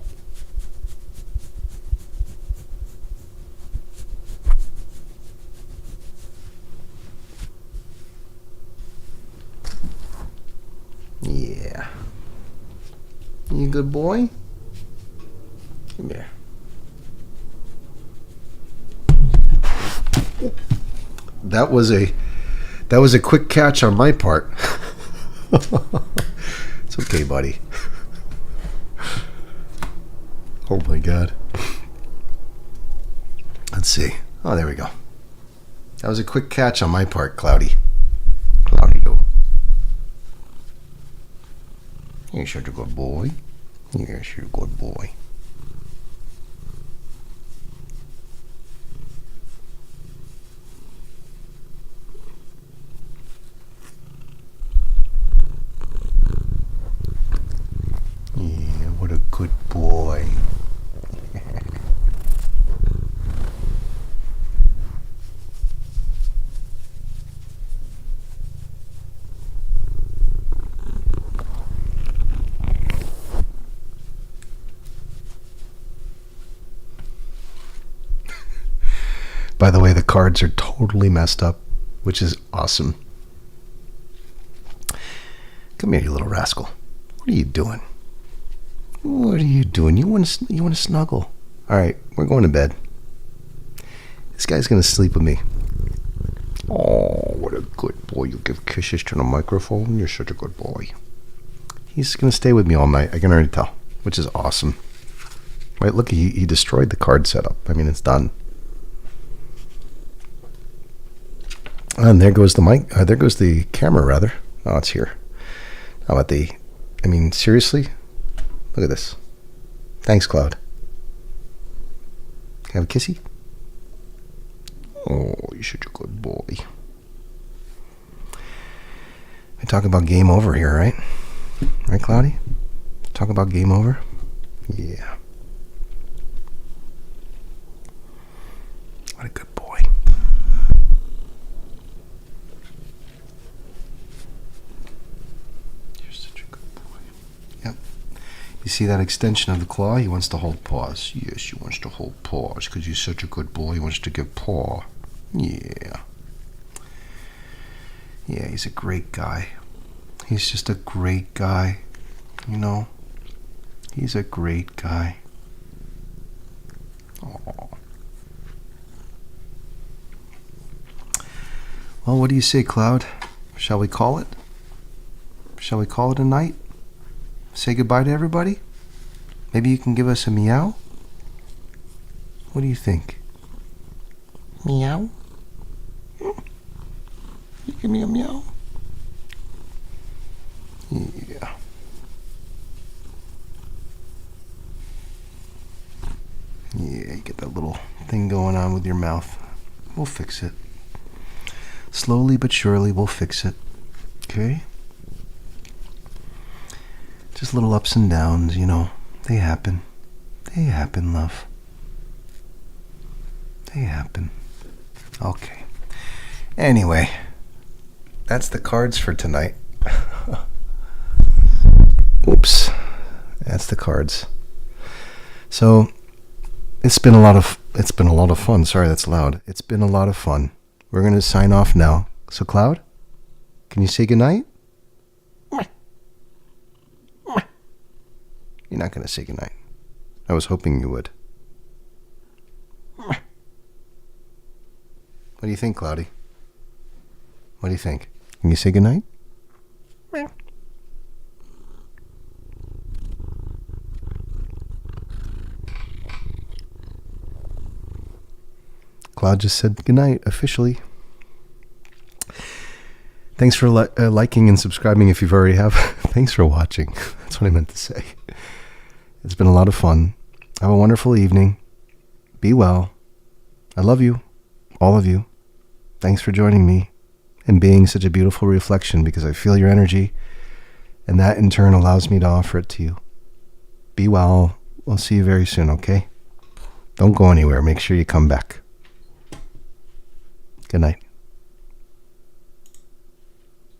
Yeah. You a good boy? Come here. That was a quick catch on my part. It's okay, buddy. Oh my God. Let's see. Oh, there we go. That was a quick catch on my part, Cloudy. Cloudy go. You're such a good boy. Yes, you're a good boy. Yeah, what a good boy. By the way, the cards are totally messed up, which is awesome. Come here, you little rascal. What are you doing? What are you doing? You want to snuggle? All right, we're going to bed. This guy's going to sleep with me. Oh, what a good boy. You give kisses to the microphone. You're such a good boy. He's going to stay with me all night. I can already tell, which is awesome. Right, look, he destroyed the card setup. I mean, it's done. And there goes the mic. There goes the camera, rather. Oh, it's here. How about I mean, seriously? Look at this. Thanks, Cloud. Can I have a kissy? Oh, you're such a good boy. We talk about game over here, right? Right, Cloudy? Talk about game over? Yeah. What a good boy. You're such a good boy. Yep. You see that extension of the claw? He wants to hold paws. Yes, he wants to hold paws because he's such a good boy. He wants to give paw. Yeah. Yeah, he's a great guy. He's just a great guy. You know? He's a great guy. Aww. Well, what do you say, Cloud? Shall we call it? Shall we call it a night? Say goodbye to everybody? Maybe you can give us a meow? What do you think? Meow? You give me a meow? Yeah. Yeah, you get that little thing going on with your mouth. We'll fix it. Slowly but surely, we'll fix it. Okay? Just little ups and downs, you know. They happen. They happen, love. They happen. Okay. Anyway, that's the cards for tonight. Oops. That's the cards. So, it's been a lot of fun. Sorry, that's loud. It's been a lot of fun. We're going to sign off now. So, Cloud, can you say goodnight? You're not going to say goodnight. I was hoping you would. What do you think, Cloudy? What do you think? Can you say goodnight? Cloud just said goodnight officially. Thanks for liking and subscribing if you've already have. Thanks for watching. That's what I meant to say. It's been a lot of fun. Have a wonderful evening. Be well. I love you. All of you. Thanks for joining me and being such a beautiful reflection because I feel your energy and that in turn allows me to offer it to you. Be well. We'll see you very soon, okay? Don't go anywhere. Make sure you come back. Good night.